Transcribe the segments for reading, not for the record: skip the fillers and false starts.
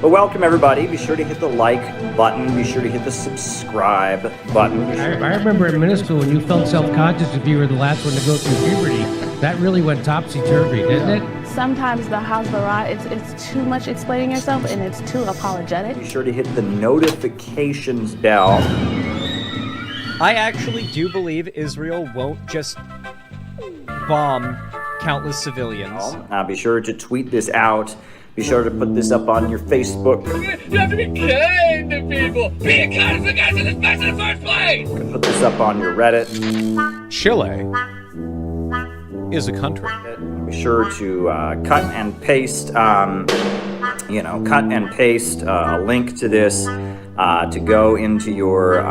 But welcome everybody. Be sure to hit the like button. Be sure to hit the subscribe button. I remember in middle school when you felt self-conscious if you were the last one to go through puberty. That really went topsy-turvy, didn't it? Sometimes the Hasbara, it's too much explaining yourself and it's too apologetic. Be sure to hit the notifications bell. I actually do believe Israel won't just bomb countless civilians. Be sure to tweet this out. Be sure to put this up on your Facebook. You have to be kind to people. Being kind is the guys in this mess in the first place. Put this up on your Reddit. Chile is a country. Be sure to cut and paste, a link to this to go into your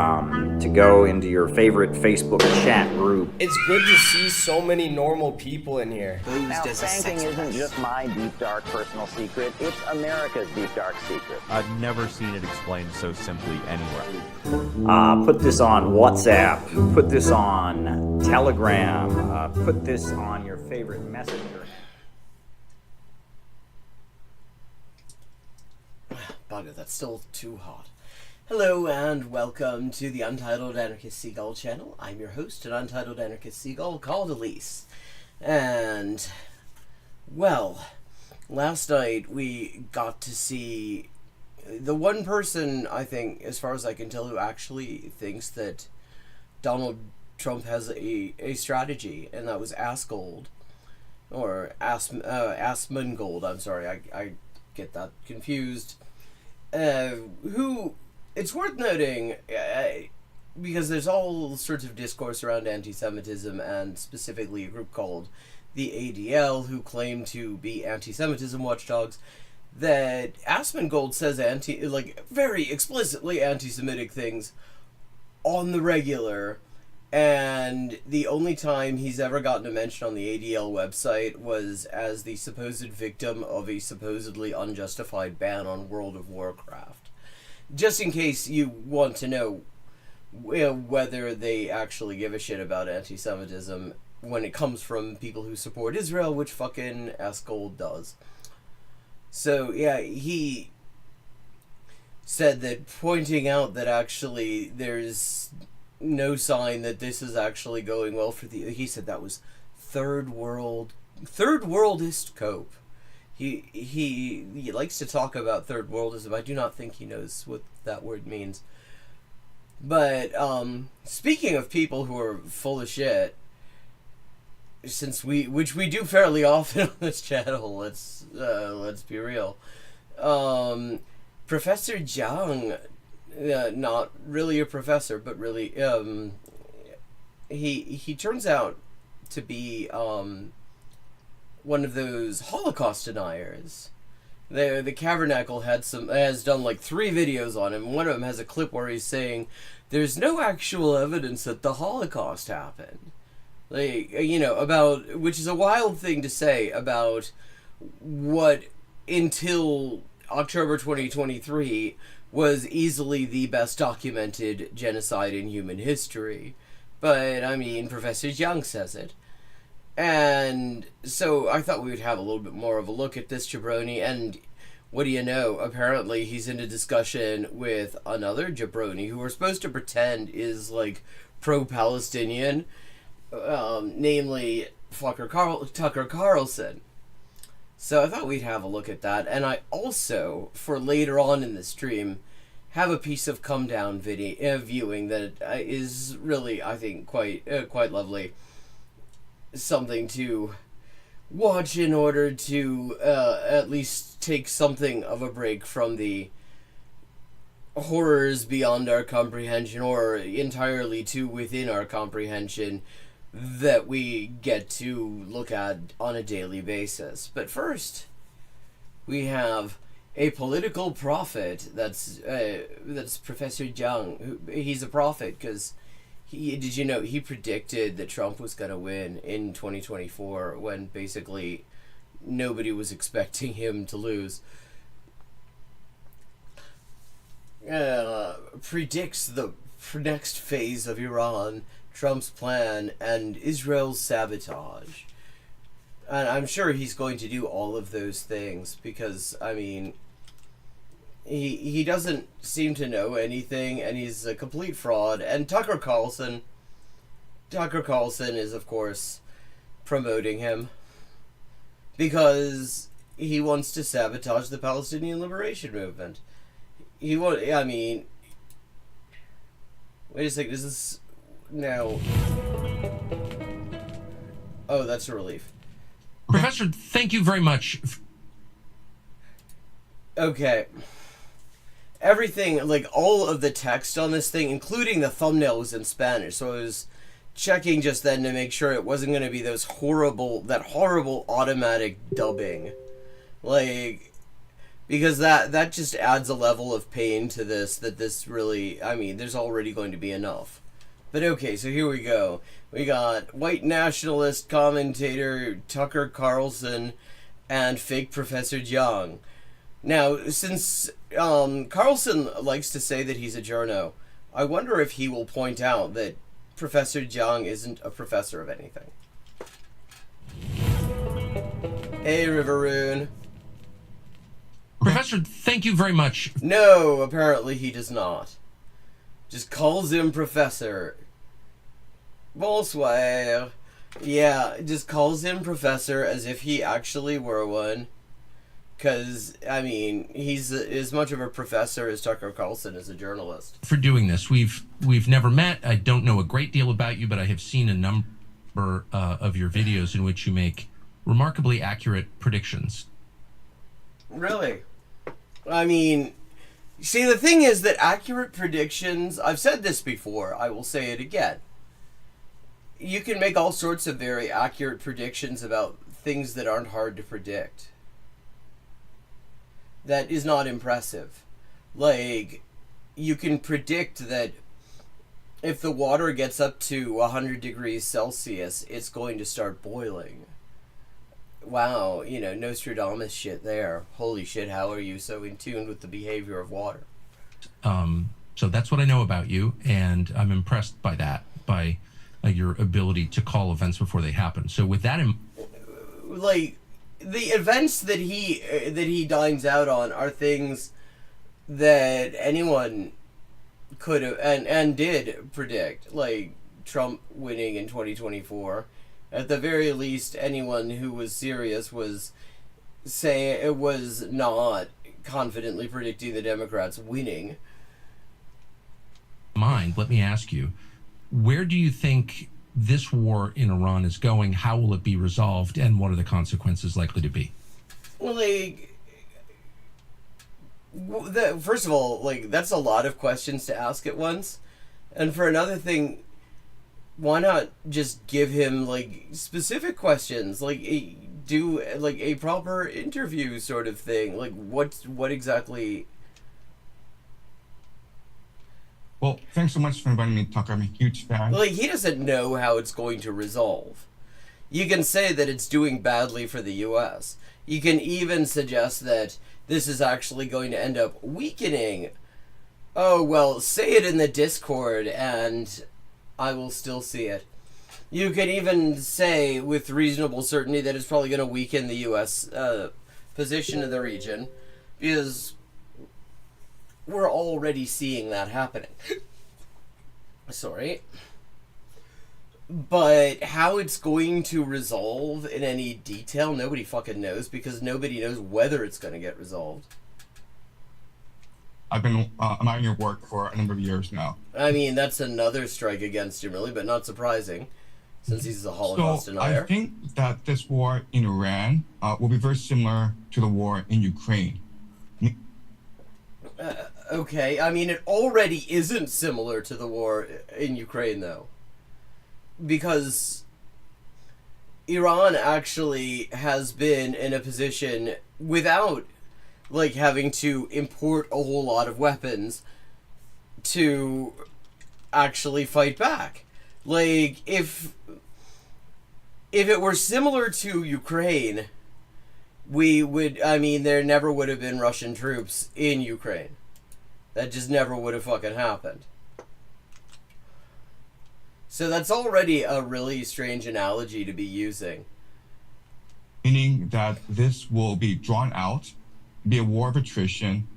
favorite Facebook chat group. It's good to see so many normal people in here. Now, spanking isn't just my deep, dark personal secret. It's America's deep, dark secret. I've never seen it explained so simply anywhere. Put this on WhatsApp. Put this on Telegram. Put this on your favorite messenger. Bugger, that's still too hot. Hello and welcome to the Untitled Anarchist Seagull channel. I'm your host, an Untitled Anarchist Seagull called Elise. And, well, last night we got to see the one person, I think, as far as I can tell, who actually thinks that Donald Trump has a strategy, and that was Asgold. Or Asmongold, I'm sorry, I get that confused. Who... It's worth noting, because there's all sorts of discourse around anti-Semitism, and specifically a group called the ADL, who claim to be anti-Semitism watchdogs, that Asmongold says very explicitly anti-Semitic things on the regular, and the only time he's ever gotten a mention on the ADL website was as the supposed victim of a supposedly unjustified ban on World of Warcraft. Just in case you want to know whether they actually give a shit about anti-Semitism when it comes from people who support Israel, which fucking Asgold does. So, yeah, he said that pointing out that actually there's no sign that this is actually going well for he said that was third worldist cope. He likes to talk about third worldism. I do not think he knows what that word means. But speaking of people who are full of shit, which we do fairly often on this channel, let's be real. Professor Jiang, not really a professor, but really he turns out to be one of those Holocaust deniers. The Cavernacle has done like 3 videos on him. One of them has a clip where he's saying there's no actual evidence that the Holocaust happened. Like, about, which is a wild thing to say about what until October 2023 was easily the best documented genocide in human history. But I mean, Professor Jiang says it. And so I thought we would have a little bit more of a look at this jabroni, and what do you know, apparently he's in a discussion with another jabroni who we're supposed to pretend is like pro-Palestinian, namely Tucker Carlson. So I thought we'd have a look at that, and I also, for later on in the stream, have a piece of come down video viewing that is really, I think, quite lovely. Something to watch in order to at least take something of a break from the horrors beyond our comprehension, or entirely to within our comprehension, that we get to look at on a daily basis. But first, we have a political prophet. That's Professor Jiang. He's a prophet because did you know he predicted that Trump was going to win in 2024 when basically nobody was expecting him to lose? Predicts the next phase of Iran, Trump's plan, and Israel's sabotage. And I'm sure he's going to do all of those things because, I mean, he doesn't seem to know anything, and he's a complete fraud. And Tucker Carlson is, of course, promoting him because he wants to sabotage the Palestinian liberation movement. I mean, wait a second, is this now? Oh, that's a relief. Professor, thank you very much. Okay. Everything, like all of the text on this thing, including the thumbnail, was in Spanish, so I was checking just then to make sure it wasn't going to be that horrible automatic dubbing. Like, because that just adds a level of pain to this, that this really, I mean, there's already going to be enough. But okay, so here we go. We got white nationalist commentator Tucker Carlson and fake Professor Jiang. Now, since Carlson likes to say that he's a journo, I wonder if he will point out that Professor Jiang isn't a professor of anything. Hey, Riveroon. Professor, thank you very much. No, apparently he does not. Just calls him Professor. Bonsoir. Yeah, just calls him Professor as if he actually were one. Because, I mean, he's as much of a professor as Tucker Carlson is a journalist. For doing this, we've never met. I don't know a great deal about you, but I have seen a number of your videos in which you make remarkably accurate predictions. Really? I mean, see, the thing is that accurate predictions, I've said this before, I will say it again. You can make all sorts of very accurate predictions about things that aren't hard to predict. That is not impressive. Like, you can predict that if the water gets up to 100 degrees Celsius, it's going to start boiling. Wow, you know, Nostradamus shit there. Holy shit, how are you so in tune with the behavior of water? So that's what I know about you, and I'm impressed by that, by your ability to call events before they happen. So with that like, the events that he dines out on are things that anyone could have and did predict, like Trump winning in 2024. At the very least, anyone who was serious was not confidently predicting the Democrats winning. let me ask you, where do you think this war in Iran is going? How will it be resolved, and what are the consequences likely to be? Well, first of all, that's a lot of questions to ask at once. And for another thing, why not just give him, specific questions? Do a proper interview sort of thing. What exactly... Well, thanks so much for inviting me to talk. I'm a huge fan. He doesn't know how it's going to resolve. You can say that it's doing badly for the U.S. You can even suggest that this is actually going to end up weakening. Oh, well, say it in the Discord, and I will still see it. You can even say with reasonable certainty that it's probably going to weaken the U.S. Position in the region, because we're already seeing that happening. Sorry. But how it's going to resolve in any detail, nobody fucking knows, because nobody knows whether it's going to get resolved. I've been admiring your work for a number of years now. I mean, that's another strike against him, really, but not surprising, since he's a Holocaust denier. I think that this war in Iran will be very similar to the war in Ukraine. Okay, I mean, it already isn't similar to the war in Ukraine, though. Because Iran actually has been in a position without, having to import a whole lot of weapons to actually fight back. If it were similar to Ukraine, there never would have been Russian troops in Ukraine. That just never would have fucking happened. So that's already a really strange analogy to be using. Meaning that this will be drawn out, be a war of attrition,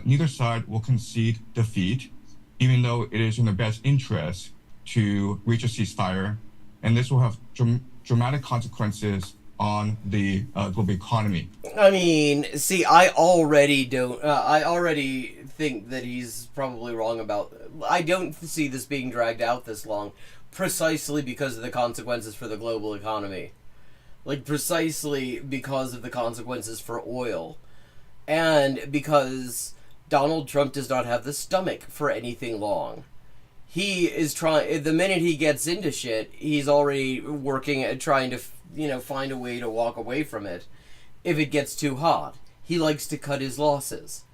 neither side will concede defeat, even though it is in their best interest to reach a ceasefire, and this will have dramatic consequences on the global economy. I mean, see, I already think that he's probably wrong about. I don't see this being dragged out this long, precisely because of the consequences for the global economy. Like, precisely because of the consequences for oil. And because Donald Trump does not have the stomach for anything long. He is trying, the minute he gets into shit, he's already working at trying to, find a way to walk away from it if it gets too hot. He likes to cut his losses.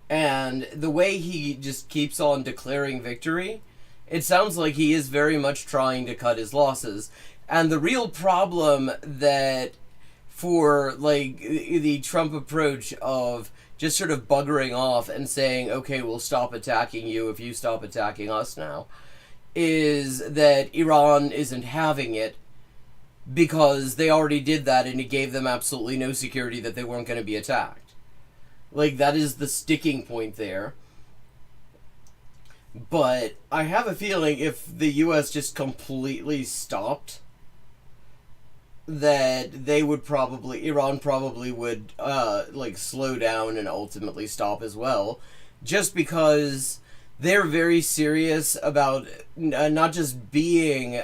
And the way he just keeps on declaring victory, it sounds like he is very much trying to cut his losses. And the real problem that for, like, the Trump approach of just sort of buggering off and saying, okay, we'll stop attacking you if you stop attacking us now, is that Iran isn't having it because they already did that and it gave them absolutely no security that they weren't going to be attacked. Like, that is the sticking point there. But I have a feeling if the U.S. just completely stopped, that they would probably, Iran probably would, slow down and ultimately stop as well, just because they're very serious about not just being,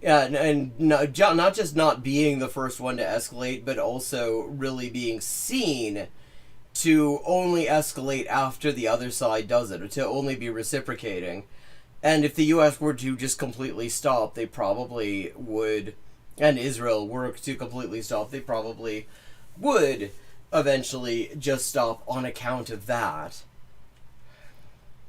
not just not being the first one to escalate, but also really being seen to only escalate after the other side does it, or to only be reciprocating. And if the U.S. were to just completely stop, they probably would, and Israel were to completely stop, they probably would eventually just stop on account of that.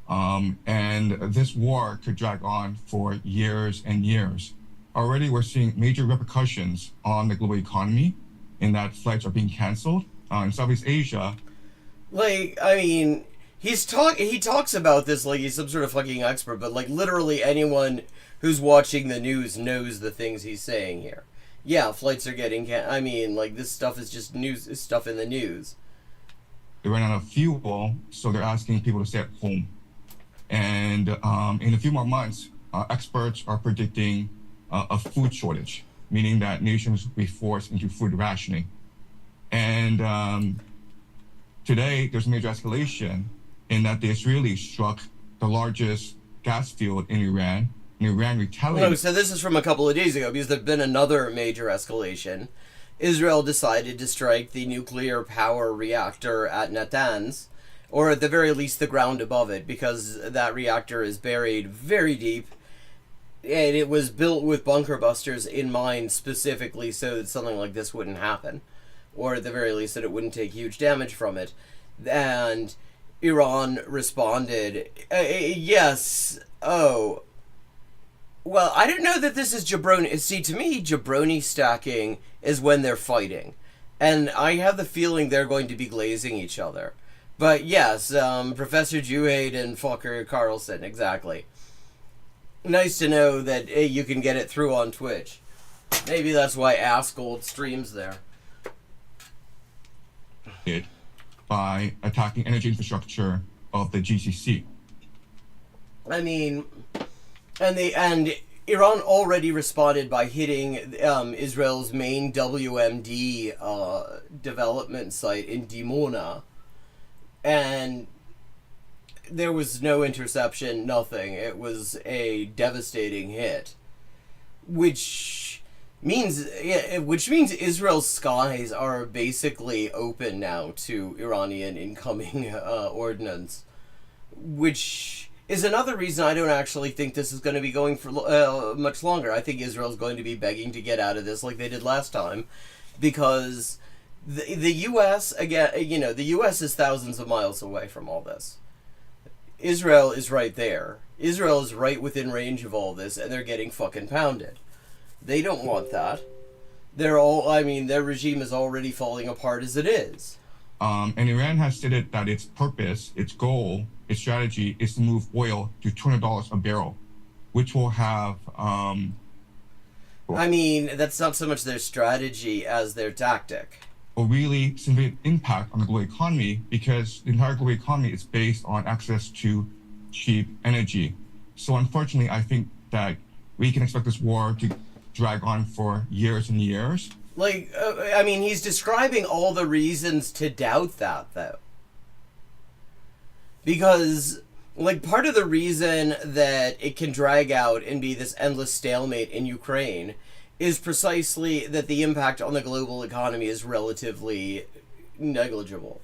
And this war could drag on for years and years. Already we're seeing major repercussions on the global economy in that flights are being canceled. In Southeast Asia, like, I mean, he talks about this like he's some sort of fucking expert, but like literally anyone who's watching the news knows the things he's saying here. Yeah, flights are getting I mean, like, this stuff is just news, stuff in the news. they ran out of fuel, so they're asking people to stay at home. And in a few more months, experts are predicting a food shortage, meaning that nations will be forced into food rationing. And today, there's a major escalation in that the Israelis struck the largest gas field in Iran, and Iran retaliated. No, so this is from a couple of days ago, because there's been another major escalation. Israel decided to strike the nuclear power reactor at Natanz, or at the very least the ground above it, because that reactor is buried very deep, and it was built with bunker busters in mind specifically so that something like this wouldn't happen, or at the very least that it wouldn't take huge damage from it. And Iran responded, yes, oh, well, I don't know that this is jabroni. See, to me, jabroni stacking is when they're fighting. And I have the feeling they're going to be glazing each other. But yes, Professor Juhaid and fucker Carlson, exactly. Nice to know that you can get it through on Twitch. Maybe that's why Askgold streams there. By attacking energy infrastructure of the GCC. I mean, and Iran already responded by hitting Israel's main WMD development site in Dimona, and there was no interception, nothing. It was a devastating hit, which means Israel's skies are basically open now to Iranian incoming ordnance, which is another reason I don't actually think this is going to be going for much longer. I think Israel's going to be begging to get out of this like they did last time, because the U.S., again, you know, the U.S. is thousands of miles away from all this. Israel is right there. Israel is right within range of all this, and they're getting fucking pounded. They don't want that. Their regime is already falling apart as it is. And Iran has stated that its purpose, its goal, its strategy is to move oil to $200 a barrel, which will have... I mean, that's not so much their strategy as their tactic. a really significant impact on the global economy because the entire global economy is based on access to cheap energy. So unfortunately, I think that we can expect this war to drag on for years and years. Like, I mean, he's describing all the reasons to doubt that, though. Because, like, part of the reason that it can drag out and be this endless stalemate in Ukraine is precisely that the impact on the global economy is relatively negligible.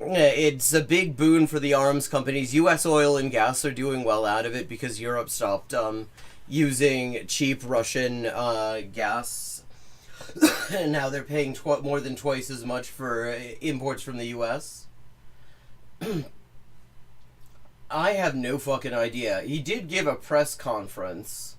It's a big boon for the arms companies. U.S. oil and gas are doing well out of it because Europe stopped using cheap Russian gas. And now they're paying more than twice as much for imports from the U.S. I have no fucking idea. He did give a press conference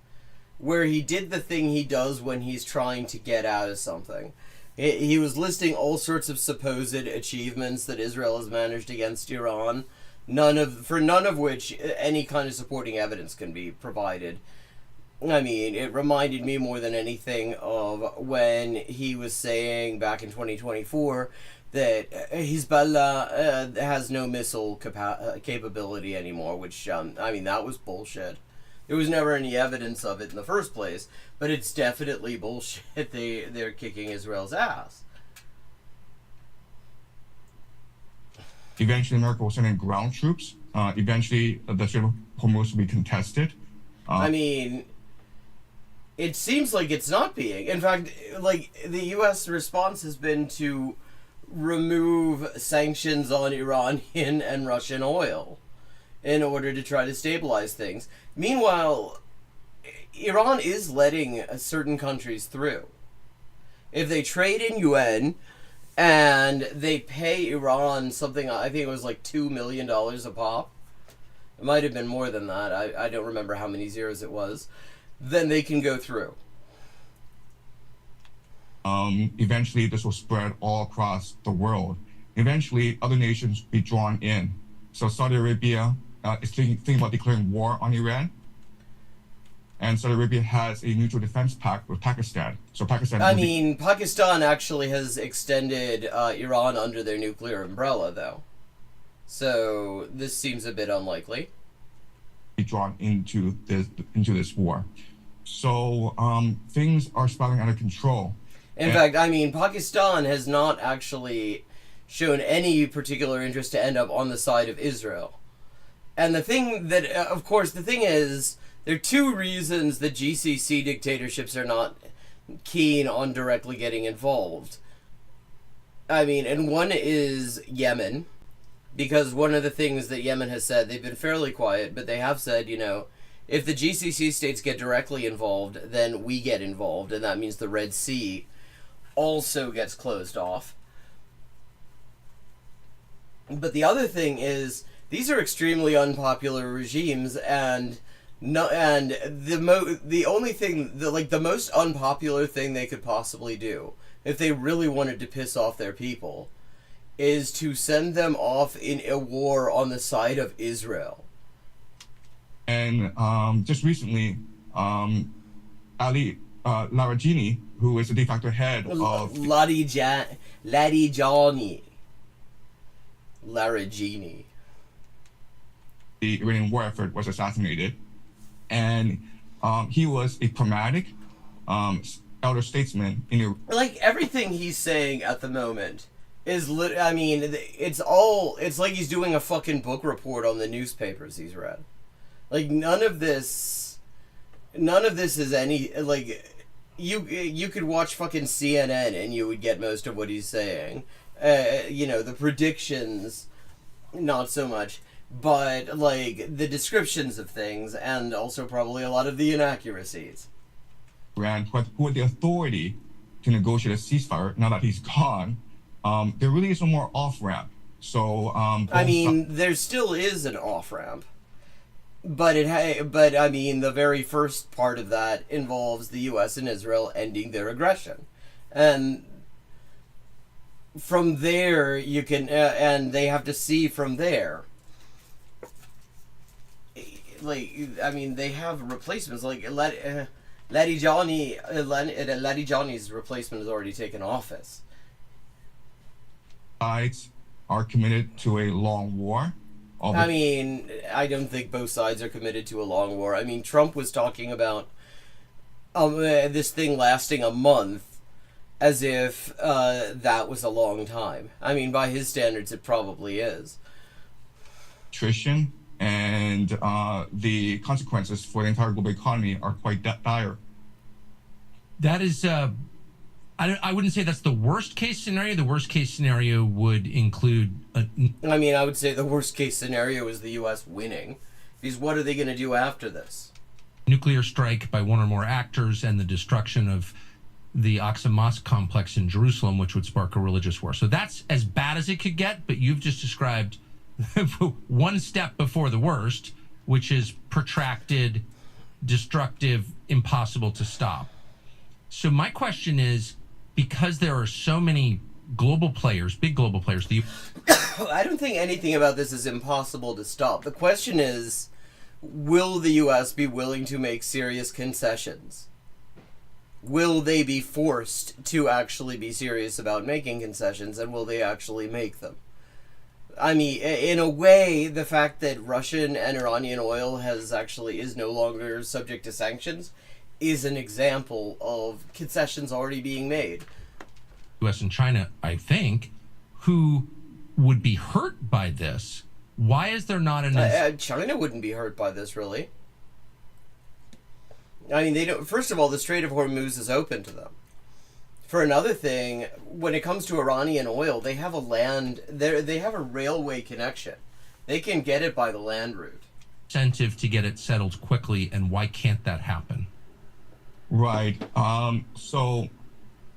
where he did the thing he does when he's trying to get out of something. He was listing all sorts of supposed achievements that Israel has managed against Iran, none of which any kind of supporting evidence can be provided. I mean, it reminded me more than anything of when he was saying back in 2024 that Hezbollah has no missile capability anymore, which, I mean, that was bullshit. There was never any evidence of it in the first place, but it's definitely bullshit. They're kicking Israel's ass. Eventually, America will send in ground troops. Eventually, the Strait of Hormuz will be contested. I mean, it seems like it's not being. In fact, like, the U.S. response has been to remove sanctions on Iranian and Russian oil in order to try to stabilize things. Meanwhile, Iran is letting certain countries through. If they trade in yuan and they pay Iran something, I think it was like $2 million a pop. It might have been more than that. I don't remember how many zeros it was. Then they can go through. Eventually, this will spread all across the world. Eventually, other nations will be drawn in. So Saudi Arabia is thinking about declaring war on Iran. And Saudi Arabia has a mutual defense pact with Pakistan. So Pakistan... Pakistan actually has extended Iran under their nuclear umbrella, though. So this seems a bit unlikely. Be drawn into this war. So things are spiraling out of control. In fact, I mean, Pakistan has not actually shown any particular interest to end up on the side of Israel. And the thing that, of course, the thing is, there are two reasons that GCC dictatorships are not keen on directly getting involved. I mean, and one is Yemen, because one of the things that Yemen has said, they've been fairly quiet, but they have said, you know, if the GCC states get directly involved, then we get involved, and that means the Red Sea also gets closed off. But the other thing is, these are extremely unpopular regimes, and the only thing, the most unpopular thing they could possibly do, if they really wanted to piss off their people, is to send them off in a war on the side of Israel. And just recently, Ali Larijani, who is the de facto head of... Larijani. The Iranian war effort was assassinated. And he was a pragmatic elder statesman in Iran. Like, everything he's saying at the moment is it's like he's doing a fucking book report on the newspapers he's read. Like, none of this is any, like, you could watch fucking CNN and you would get most of what he's saying. You know, the predictions, not so much, but, like, the descriptions of things, and also probably a lot of the inaccuracies. Iran, who had the authority to negotiate a ceasefire, now that he's gone, there really is no more off-ramp. So, there still is an off-ramp. But I mean, the very first part of that involves the U.S. and Israel ending their aggression. And from there, you can, and they have to see from there. Like, I mean, they have replacements. Like, Laddie Johnny's replacement has already taken office. Sides are committed to a long war. I mean, I don't think both sides are committed to a long war. I mean, Trump was talking about this thing lasting a month as if that was a long time. I mean, by his standards, it probably is. Attrition and the consequences for the entire global economy are quite dire. That is, I wouldn't say that's the worst case scenario. The worst case scenario would include I mean, I would say the worst case scenario is the U.S. winning. Because what are they going to do after this? nuclear strike by one or more actors and the destruction of the Aqsa Mosque complex in Jerusalem, which would spark a religious war. So that's as bad as it could get, but you've just described one step before the worst, which is protracted, destructive, impossible to stop. So my question is, because there are so many global players, big global players, I don't think anything about this is impossible to stop. The question is, will the U.S. be willing to make serious concessions? Will they be forced to actually be serious about making concessions, and will they actually make them? I mean, in a way, the fact that Russian and Iranian oil is no longer subject to sanctions is an example of concessions already being made. U.S. and China, I think, who would be hurt by this. Why is there not an... China wouldn't be hurt by this, really. I mean, they don't. First of all, the Strait of Hormuz is open to them. For another thing, when it comes to Iranian oil, they have they have a railway connection. They can get it by the land route. Incentive to get it settled quickly, and why can't that happen? Right. So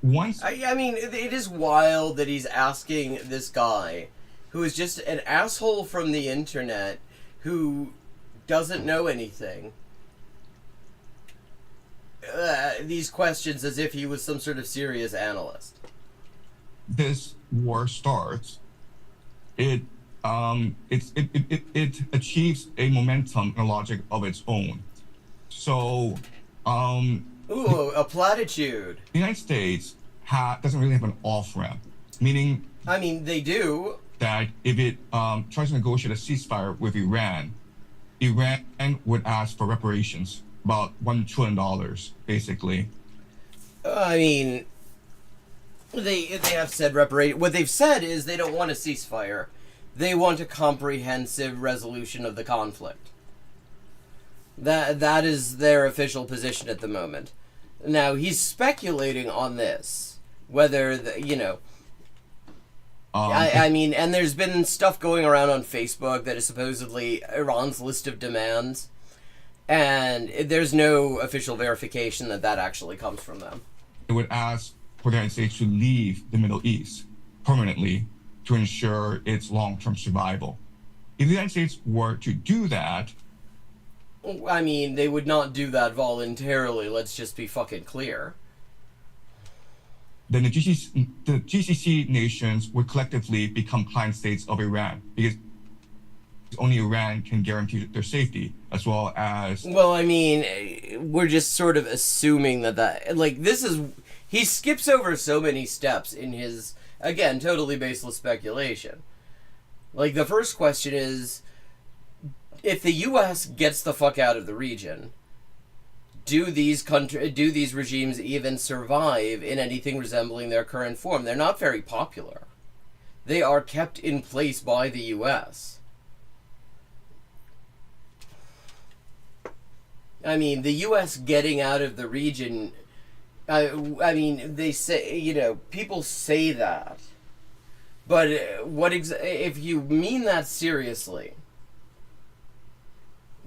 once... I mean, it is wild that he's asking this guy, who is just an asshole from the internet, who doesn't know anything, these questions as if he was some sort of serious analyst. This war starts, it achieves a momentum and a logic of its own. So, ooh, a platitude. The United States doesn't really have an off-ramp, meaning... I mean, they do. That if it tries to negotiate a ceasefire with Iran would ask for reparations, about $1 trillion, basically. I mean, they have said what they've said is they don't want a ceasefire. They want a comprehensive resolution of the conflict. That is their official position at the moment. Now, he's speculating on this, whether, I mean, and there's been stuff going around on Facebook that is supposedly Iran's list of demands, and there's no official verification that actually comes from them. It would ask for the United States to leave the Middle East permanently to ensure its long-term survival. If the United States were to do that... I mean, they would not do that voluntarily, let's just be fucking clear. Then the GCC nations would collectively become client states of Iran, because only Iran can guarantee their safety, as well as... Well, I mean, we're just sort of assuming he skips over so many steps in his, again, totally baseless speculation. Like, the first question is, if the U.S. gets the fuck out of the region, do these regimes even survive in anything resembling their current form? They're not very popular. They are kept in place by the U.S. I mean, the U.S. getting out of the region, I mean, they say, people say that. But if you mean that seriously,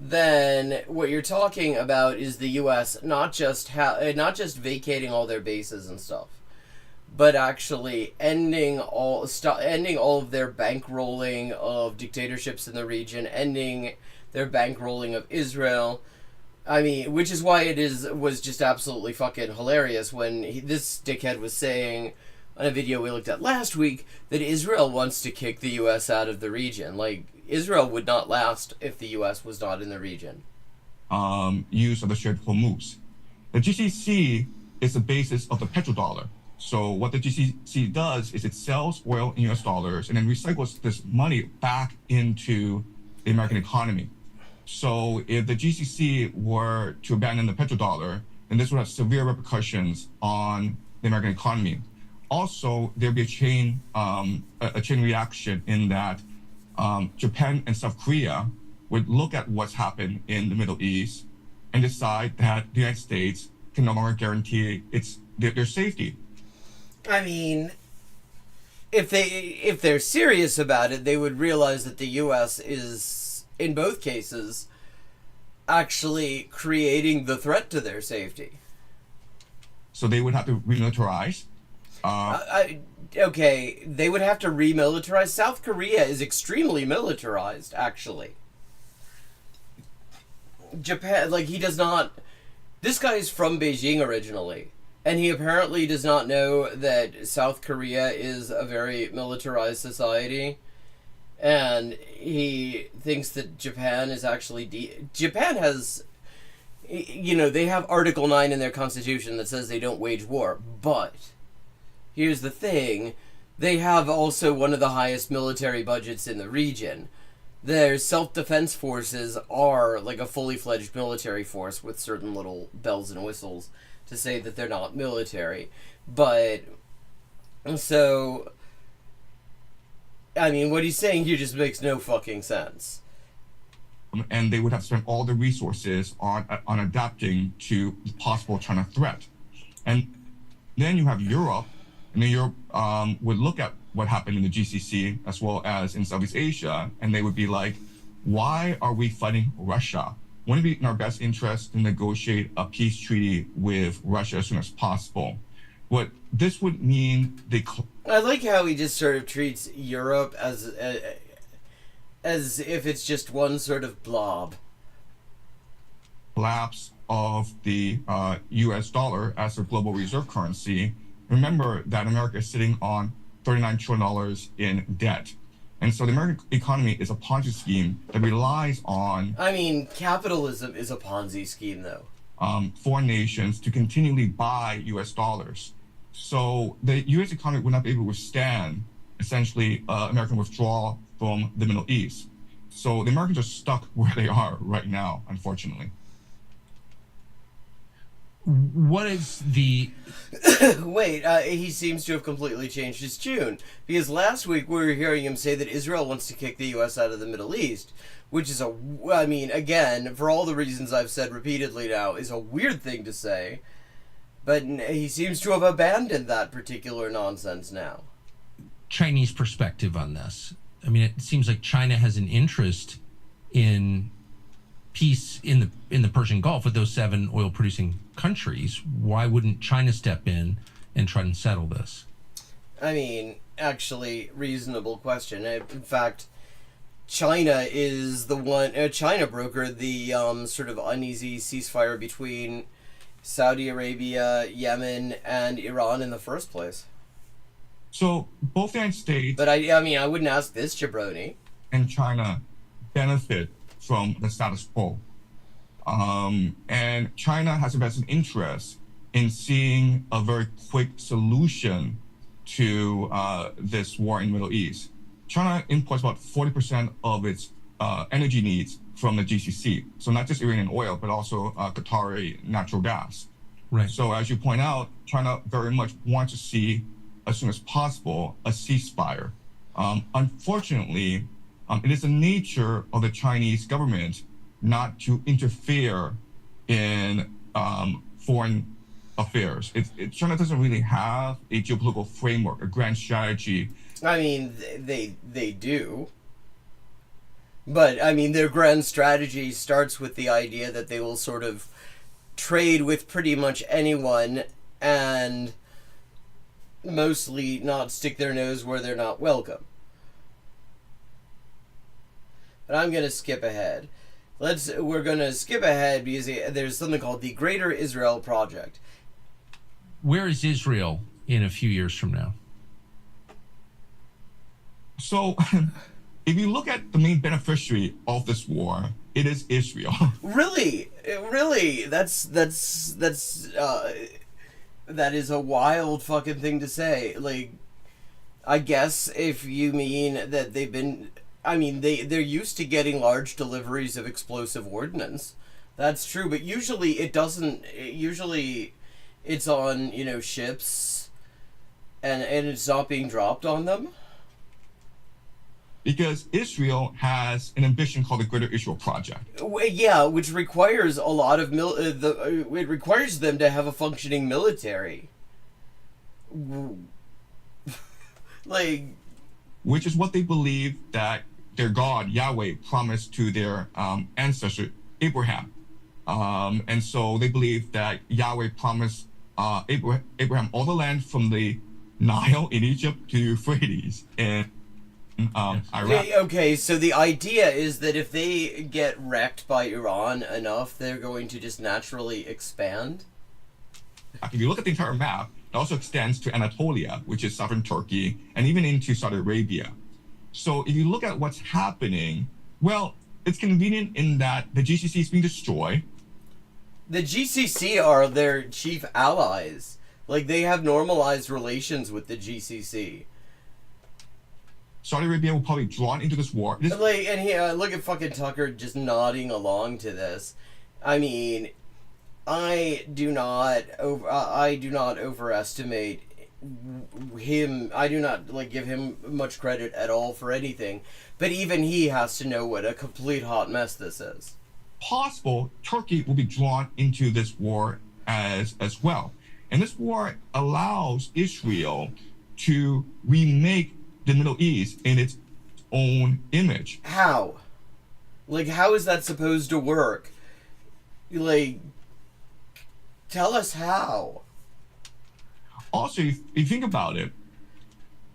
then what you're talking about is the U.S. not just vacating all their bases and stuff, but actually ending all of their bankrolling of dictatorships in the region, ending their bankrolling of Israel. I mean, which is why was just absolutely fucking hilarious when this dickhead was saying on a video we looked at last week that Israel wants to kick the U.S. out of the region. Like, Israel would not last if the U.S. was not in the region. Use of the Strait of Hormuz. The GCC is the basis of the petrodollar. So what the GCC does is it sells oil in US dollars and then recycles this money back into the American economy. So if the GCC were to abandon the petrodollar, then this would have severe repercussions on the American economy. Also, there'd be a chain reaction in that Japan and South Korea would look at what's happened in the Middle East and decide that the United States can no longer guarantee their safety. I mean, if they're serious about it, they would realize that the U.S. is, in both cases, actually creating the threat to their safety. So they would have to remilitarize. Okay, they would have to remilitarize. South Korea is extremely militarized, actually. Japan, like, he does not... This guy is from Beijing originally, and he apparently does not know that South Korea is a very militarized society, and he thinks that Japan is actually... Japan has... You know, they have Article 9 in their constitution that says they don't wage war, but here's the thing, they have also one of the highest military budgets in the region. Their self-defense forces are like a fully fledged military force with certain little bells and whistles to say that they're not military. But, so, I mean, what he's saying here just makes no fucking sense. And they would have spent all the resources on adapting to the possible China threat. And then you have Europe, and then Europe would look at what happened in the GCC as well as in Southeast Asia, and they would be like, why are we fighting Russia? Wouldn't it be in our best interest to negotiate a peace treaty with Russia as soon as possible? What this would mean, I like how he just sort of treats Europe as if it's just one sort of blob. Collapse of the US dollar as a global reserve currency. Remember that America is sitting on $39 trillion in debt. And so the American economy is a Ponzi scheme that relies on... I mean, capitalism is a Ponzi scheme, though. Foreign nations to continually buy US dollars. So the US economy would not be able to withstand, essentially, American withdrawal from the Middle East. So the Americans are stuck where they are right now, unfortunately. What is the... Wait, he seems to have completely changed his tune. Because last week we were hearing him say that Israel wants to kick the U.S. out of the Middle East, which is I mean, again, for all the reasons I've said repeatedly now, is a weird thing to say. But he seems to have abandoned that particular nonsense now. Chinese perspective on this? I mean, it seems like China has an interest in peace in the Persian Gulf with those 7 oil-producing countries. Why wouldn't China step in and try and settle this? I mean, actually, reasonable question. In fact, China is the one... China brokered the sort of uneasy ceasefire between Saudi Arabia, Yemen, and Iran in the first place. So both the United States... But I mean, I wouldn't ask this jabroni. ...and China benefit from the status quo. And China has a vested interest in seeing a very quick solution to this war in the Middle East. China imports about 40% of its energy needs from the GCC. So not just Iranian oil, but also Qatari natural gas. Right. So as you point out, China very much wants to see, as soon as possible, a ceasefire. Unfortunately, it is the nature of the Chinese government not to interfere in foreign affairs. China doesn't really have a geopolitical framework, a grand strategy. I mean, they do. But, I mean, their grand strategy starts with the idea that they will sort of trade with pretty much anyone and mostly not stick their nose where they're not welcome. But I'm going to skip ahead. We're going to skip ahead because there's something called the Greater Israel Project. Where is Israel in a few years from now? So if you look at the main beneficiary of this war, it is Israel. Really? That is a wild fucking thing to say. Like, I guess if you mean that they're used to getting large deliveries of explosive ordnance. That's true, but usually it doesn't. Usually, it's on ships, and it's not being dropped on them. Because Israel has an ambition called the Greater Israel Project. Yeah, which requires a lot of it requires them to have a functioning military. Like, which is what they believe that their God Yahweh promised to their ancestor Abraham, and so they believe that Yahweh promised Abraham all the land from the Nile in Egypt to Euphrates and Iraq. Okay, so the idea is that if they get wrecked by Iran enough, they're going to just naturally expand? If you look at the entire map, it also extends to Anatolia, which is southern Turkey, and even into Saudi Arabia. So if you look at what's happening, well, it's convenient in that the GCC is being destroyed. The GCC are their chief allies. Like, they have normalized relations with the GCC. Saudi Arabia will probably be drawn into this war. Like, and here, look at fucking Tucker just nodding along to this. I mean, I do not overestimate him. I do not give him much credit at all for anything. But even he has to know what a complete hot mess this is. Possible Turkey will be drawn into this war as well, and this war allows Israel to remake the Middle East in its own image. How? Like, how is that supposed to work? Like, tell us how. Also, if you think about it,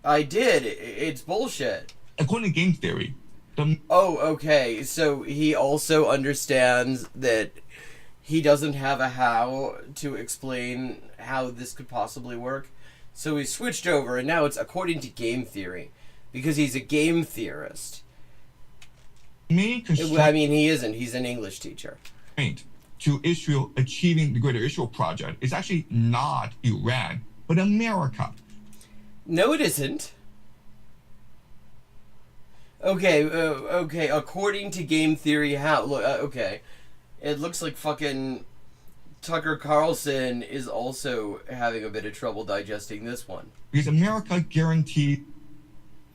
I did. It's bullshit. According to game theory, okay. So he also understands that he doesn't have a how to explain how this could possibly work. So he switched over, and now it's according to game theory, because he's a game theorist. I mean, he isn't. He's an English teacher. To Israel achieving the Greater Israel Project is actually not Iran, but America. No, it isn't. Okay. According to game theory, how? Look, okay. It looks like fucking Tucker Carlson is also having a bit of trouble digesting this one. Because America guaranteed...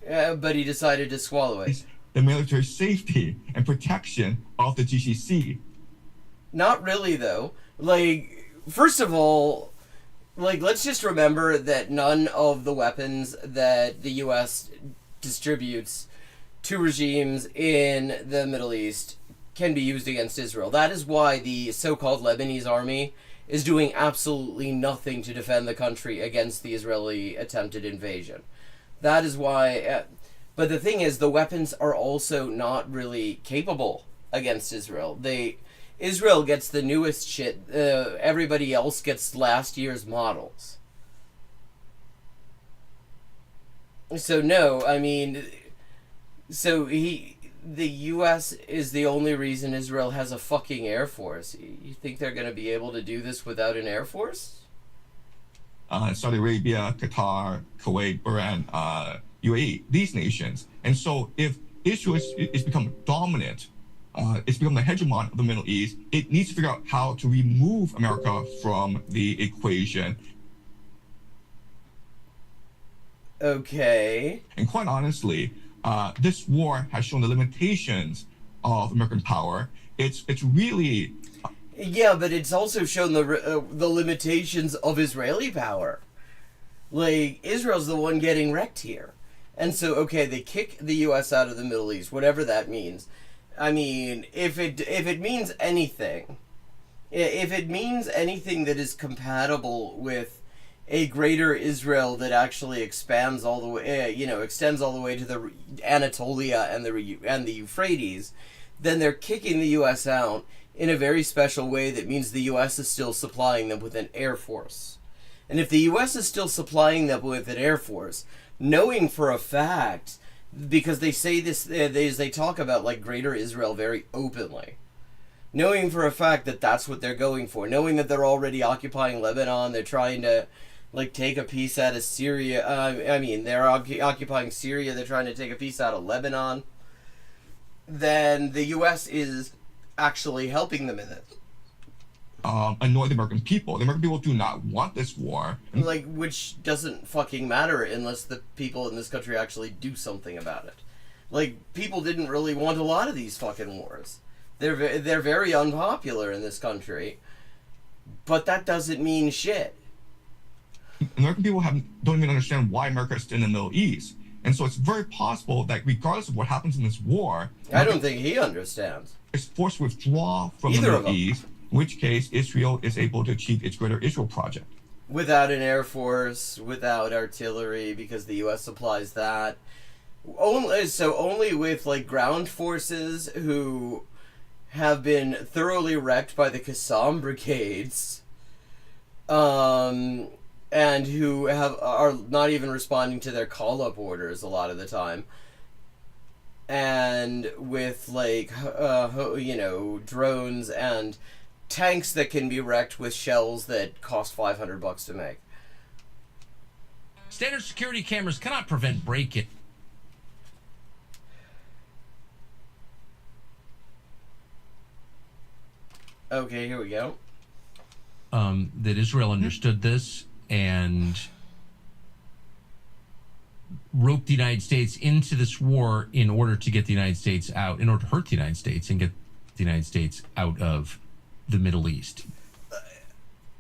but he decided to swallow it. ...the military safety and protection of the GCC. Not really, though. Like, first of all, let's just remember that none of the weapons that the U.S. distributes to regimes in the Middle East can be used against Israel. That is why the so-called Lebanese army is doing absolutely nothing to defend the country against the Israeli attempted invasion. That is why... but the thing is, the weapons are also not really capable against Israel. Israel gets the newest shit. Everybody else gets last year's models. So no, I mean... So the U.S. is the only reason Israel has a fucking air force. You think they're going to be able to do this without an air force? Saudi Arabia, Qatar, Kuwait, Bahrain, UAE, these nations. And so if Israel is become dominant, it's become the hegemon of the Middle East, it needs to figure out how to remove America from the equation. Okay. And quite honestly, this war has shown the limitations of American power. It's really... Yeah, but it's also shown the limitations of Israeli power. Like, Israel's the one getting wrecked here. And so, okay, they kick the U.S. out of the Middle East, whatever that means. I mean, if it means anything, that is compatible with a greater Israel that actually expands all the way, extends all the way to the Anatolia and the Euphrates, then they're kicking the U.S. out in a very special way that means the U.S. is still supplying them with an air force. And if the U.S. is still supplying them with an air force, knowing for a fact because they say this, they talk about like Greater Israel very openly, knowing for a fact that that's what they're going for, knowing that they're already occupying Lebanon, they're trying to like take a piece out of Syria. I mean, they're occupying Syria, they're trying to take a piece out of Lebanon. Then the U.S. is actually helping them in it. Annoy the American people. The American people do not want this war. Like, which doesn't fucking matter unless the people in this country actually do something about it. Like, people didn't really want a lot of these fucking wars. They're very unpopular in this country, but that doesn't mean shit. American people don't even understand why America is still in the Middle East. And so it's very possible that regardless of what happens in this war... I don't think he understands. ...is forced to withdraw from Either the Middle East, in which case Israel is able to achieve its Greater Israel project. Without an air force, without artillery, because the U.S. supplies that. Only with, like, ground forces who have been thoroughly wrecked by the Qassam brigades, and who are not even responding to their call-up orders a lot of the time. And with, like, drones and tanks that can be wrecked with shells that cost $500 to make. Standard security cameras cannot prevent break-in. Okay, here we go. That Israel understood this and roped the United States into this war in order to get the United States out, in order to hurt the United States and get the United States out of the Middle East.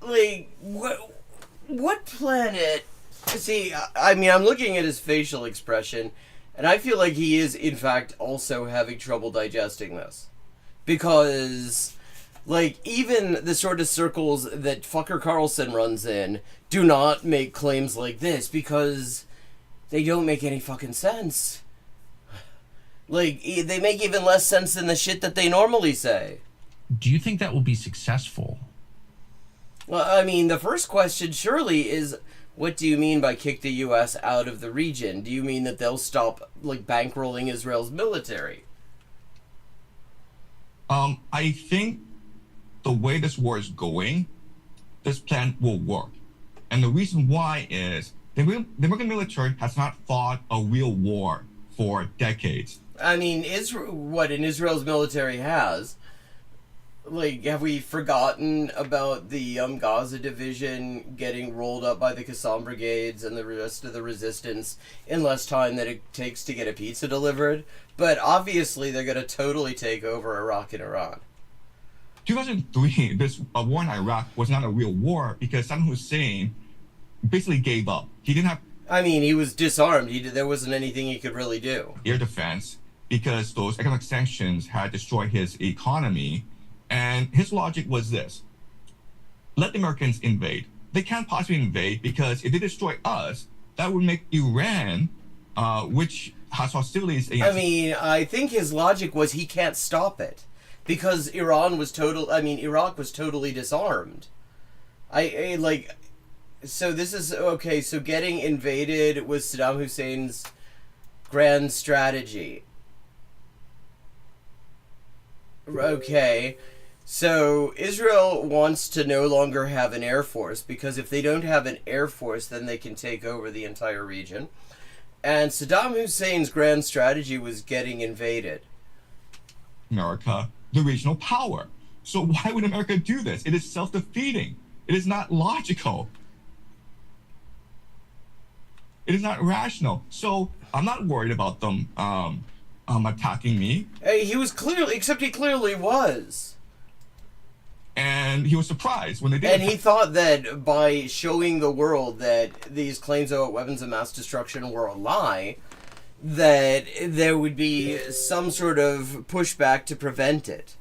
Like, what planet... See, I mean, I'm looking at his facial expression, and I feel like he is, in fact, also having trouble digesting this. Because... like, even the sort of circles that fucker Carlson runs in do not make claims like this because they don't make any fucking sense. Like, they make even less sense than the shit that they normally say. Do you think that will be successful? Well, I mean, the first question surely is, what do you mean by kick the U.S. out of the region? Do you mean that they'll stop, like, bankrolling Israel's military? I think the way this war is going, this plan will work. And the reason why is the American military has not fought a real war for decades. I mean, Israel's military has. Like, have we forgotten about the Gaza division getting rolled up by the Qassam brigades and the rest of the resistance in less time than it takes to get a pizza delivered? But obviously they're going to totally take over Iraq and Iran. 2003, this war in Iraq was not a real war because Saddam Hussein basically gave up. He didn't have... I mean, he was disarmed. There wasn't anything he could really do. Air defense, because those economic sanctions had destroyed his economy. And his logic was this: let the Americans invade. They can't possibly invade because if they destroy us, that would make Iran, which has hostilities against... I mean, I think his logic was he can't stop it. Because Iraq was totally disarmed. So this is, okay, so getting invaded was Saddam Hussein's grand strategy. Okay, so Israel wants to no longer have an air force, because if they don't have an air force, then they can take over the entire region. And Saddam Hussein's grand strategy was getting invaded. America, the regional power. So why would America do this? It is self-defeating. It is not logical. It is not rational. So I'm not worried about them attacking me. He clearly was. And he was surprised when they did. And he thought that by showing the world that these claims about weapons of mass destruction were a lie, that there would be some sort of pushback to prevent it.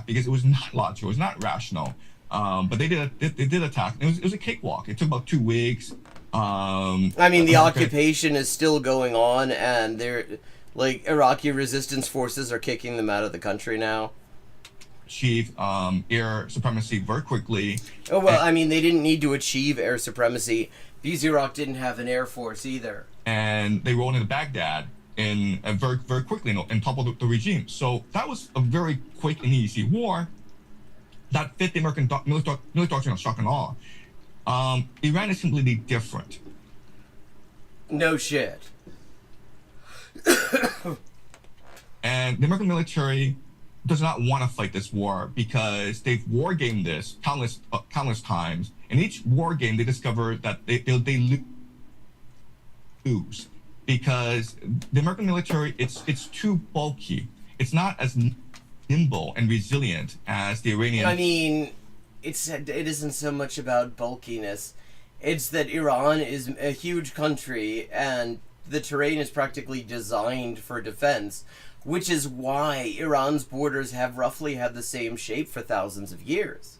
Because it was not logical, it was not rational. But they did attack. It was a cakewalk. It took about 2 weeks. I mean, the occupation is still going on, and Iraqi resistance forces are kicking them out of the country now. achieve air supremacy very quickly. Oh, well, I mean, they didn't need to achieve air supremacy because Iraq didn't have an air force either. And they rolled into Baghdad in very, very quickly and toppled the regime. So that was a very quick and easy war that fit the American military doctrine of shock and awe. Iran is completely different. No shit. And the American military does not want to fight this war because they've war gamed this countless times. And each war game, they discover that they lose because the American military it's too bulky. It's not as nimble and resilient as the Iranian. I mean, it isn't so much about bulkiness. It's that Iran is a huge country and the terrain is practically designed for defense, which is why Iran's borders have roughly had the same shape for thousands of years.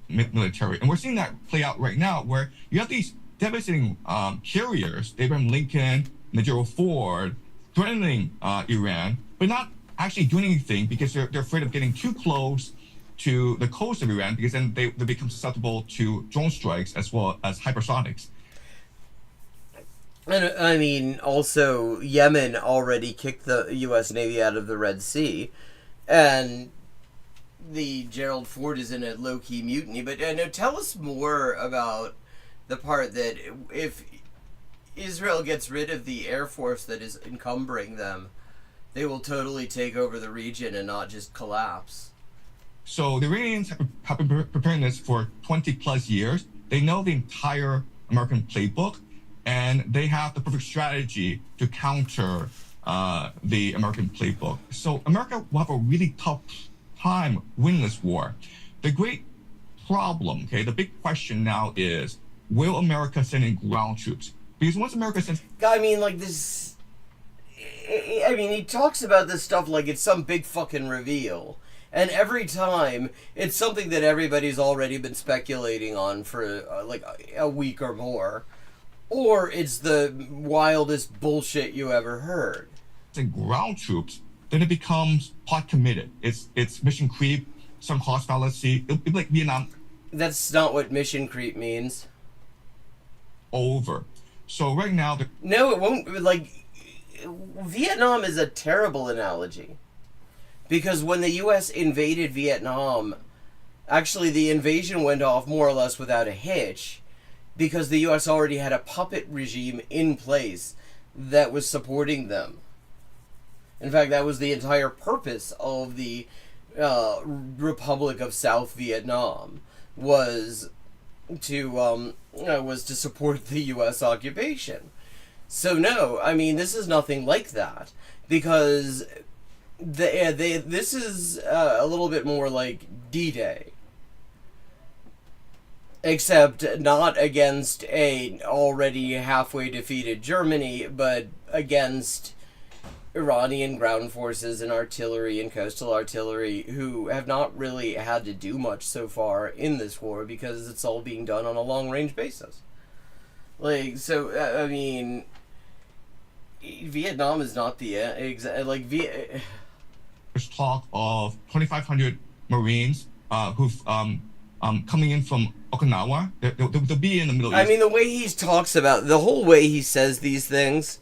Military, and we're seeing that play out right now, where you have these devastating carriers, Abraham Lincoln, Gerald Ford, threatening Iran, but not actually doing anything because they're afraid of getting too close to the coast of Iran, because then they become susceptible to drone strikes as well as hypersonics. And I mean, also, Yemen already kicked the U.S. Navy out of the Red Sea, and the Gerald Ford is in a low-key mutiny. But tell us more about the part that if Israel gets rid of the air force that is encumbering them, they will totally take over the region and not just collapse. So the Iranians have been preparing this for 20 plus years. They know the entire American playbook, and they have the perfect strategy to counter the American playbook. So America will have a really tough time winning this war. The great problem, the big question now is, will America send in ground troops? Because once America sends... I mean, like this... I mean, he talks about this stuff like it's some big fucking reveal. And every time, it's something that everybody's already been speculating on for like a week or more. Or it's the wildest bullshit you ever heard. And ground troops, then it becomes plot committed. It's mission creep, some cost fallacy. It'll be like Vietnam. That's not what mission creep means. Over. So right now... No, it won't. Like, Vietnam is a terrible analogy. Because when the U.S. invaded Vietnam, actually the invasion went off more or less without a hitch, because the U.S. already had a puppet regime in place that was supporting them. In fact, that was the entire purpose of the Republic of South Vietnam, was to support the U.S. occupation. So no, I mean, this is nothing like that, because this is a little bit more like D-Day. Except not against a already halfway defeated Germany, but against Iranian ground forces and artillery and coastal artillery who have not really had to do much so far in this war because it's all being done on a long-range basis. Like, so, I mean, Vietnam is not the There's talk of 2,500 Marines who've coming in from Okinawa. They'll be in the Middle East. I mean, the way he talks about, the whole way he says these things,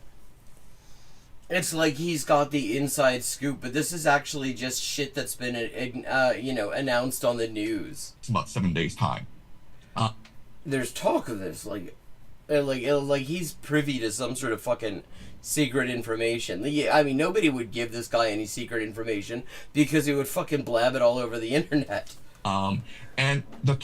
it's like he's got the inside scoop, but this is actually just shit that's been, announced on the news. It's about 7 days' time. There's talk of this, like he's privy to some sort of fucking secret information. I mean, nobody would give this guy any secret information because he would fucking blab it all over the internet. And the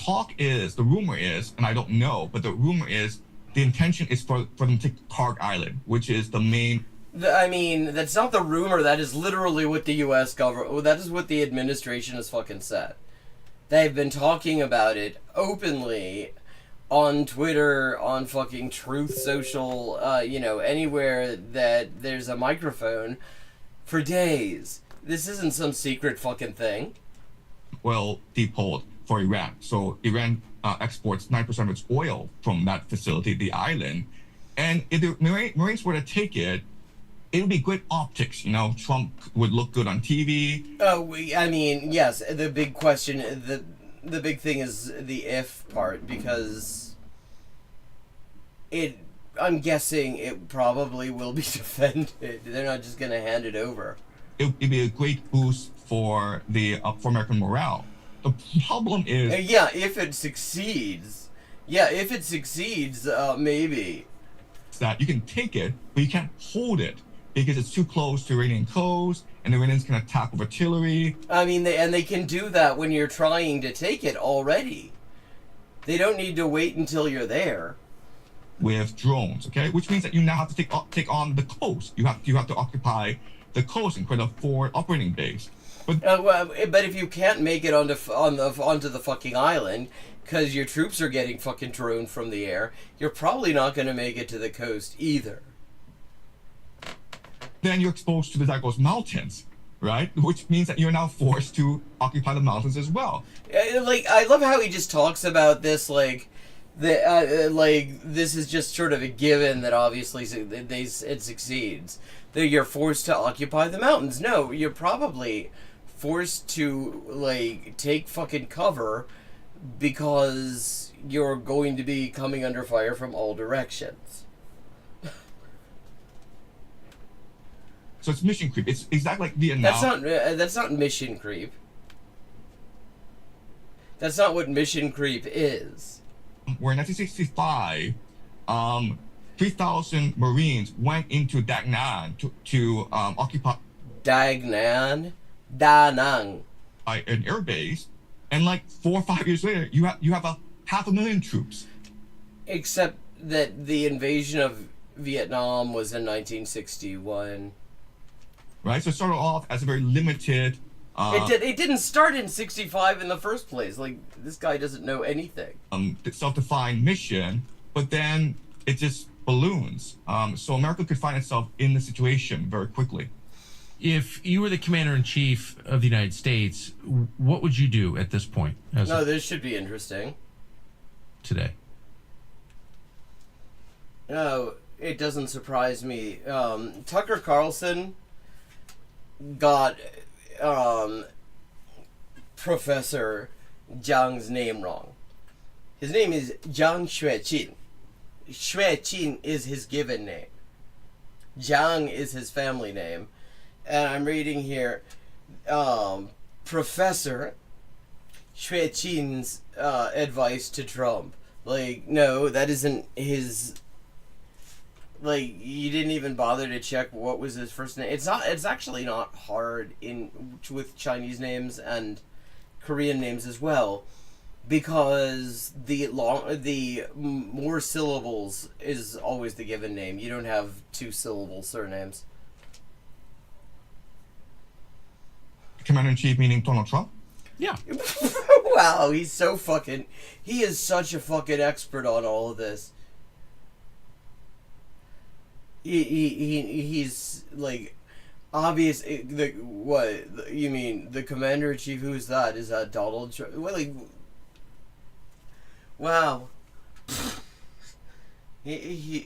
rumor is, and I don't know, but the rumor is the intention is for them to take Karg Island, which is the main... I mean, that's not the rumor, that is literally what the U.S. government... that is what the administration has fucking said. They've been talking about it openly on Twitter, on fucking Truth Social, anywhere that there's a microphone for days. This isn't some secret fucking thing. Well, depot for Iran. So Iran exports 9% of its oil from that facility, the island. And if the Marines were to take it, it would be great optics. Trump would look good on TV. I mean, yes. The big question, the big thing is the if part, because I'm guessing it probably will be defended. They're not just going to hand it over. It'd be a great boost for for American morale. The problem is, yeah, if it succeeds. Yeah, if it succeeds, maybe. That you can take it, but you can't hold it because it's too close to Iranian coast, and the Iranians can attack with artillery. I mean, they can do that when you're trying to take it already. They don't need to wait until you're there. With drones, okay, which means that you now have to take on the coast. You have to occupy the coast and create a forward operating base. But if you can't make it onto the fucking island because your troops are getting fucking droned from the air, you're probably not going to make it to the coast either. Then you're exposed to the Zagros Mountains, right? Which means that you're now forced to occupy the mountains as well. I love how he just talks about this like this is just sort of a given that obviously it succeeds. That you're forced to occupy the mountains. No, you're probably forced to take fucking cover because you're going to be coming under fire from all directions. So it's mission creep. It's exactly like Vietnam. That's not mission creep. That's not what mission creep is. Where in 1965, 3,000 Marines went into Da Nang to occupy Da Nang, an air base, and 4 or 5 years later, you have 500,000 troops. Except that the invasion of Vietnam was in 1961. Right, so it started off as a very limited. It didn't start in 65 in the first place. This guy doesn't know anything. Self-defined mission, but then it just balloons. So America could find itself in the situation very quickly. If you were the commander-in-chief of the United States, what would you do at this point? This should be interesting. Today. No, it doesn't surprise me. Tucker Carlson got Professor Jiang's name wrong. His name is Jiang Xueqin. Xueqin is his given name. Jiang is his family name. And I'm reading here, Professor Xueqin's advice to Trump. No, that isn't his. You didn't even bother to check what was his first name. It's actually not hard with Chinese names and Korean names as well, because the more syllables is always the given name. You don't have 2-syllable surnames. Commander-in-Chief meaning Donald Trump? Yeah. Wow, he is such a fucking expert on all of this. He's obvious. What you mean? The commander-in-chief? Who's that? Is that Donald Trump? Wow. He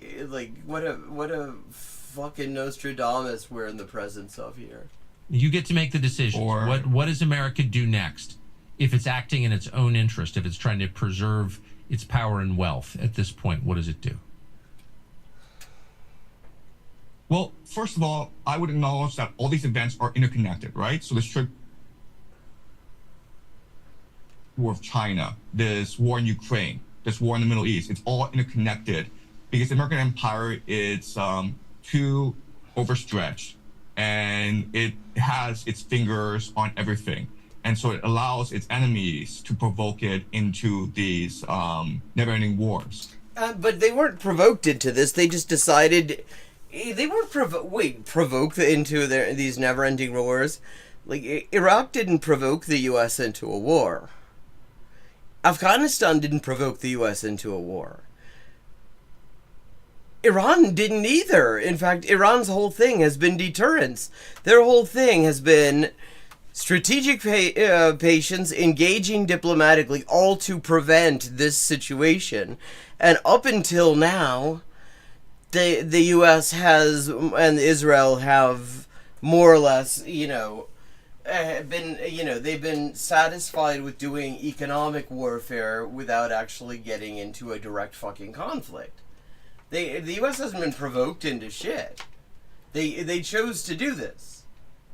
what a fucking Nostradamus we're in the presence of here. You get to make the decision. What does America do next? If it's acting in its own interest, if it's trying to preserve its power and wealth at this point, what does it do? Well, first of all, I would acknowledge that all these events are interconnected, right? So this trip war of China, this war in Ukraine, this war in the Middle East, it's all interconnected because the American empire is too overstretched and it has its fingers on everything. And so it allows its enemies to provoke it into these never-ending wars. But they weren't provoked into this. They just decided... They weren't provoked into these never-ending wars. Iraq didn't provoke the U.S. into a war. Afghanistan didn't provoke the U.S. into a war. Iran didn't either. In fact, Iran's whole thing has been deterrence. Their whole thing has been strategic patience, engaging diplomatically, all to prevent this situation. And up until now... the U.S. has and Israel have more or less, you know, been, you know, they've been satisfied with doing economic warfare without actually getting into a direct fucking conflict. The U.S. hasn't been provoked into shit. They chose to do this.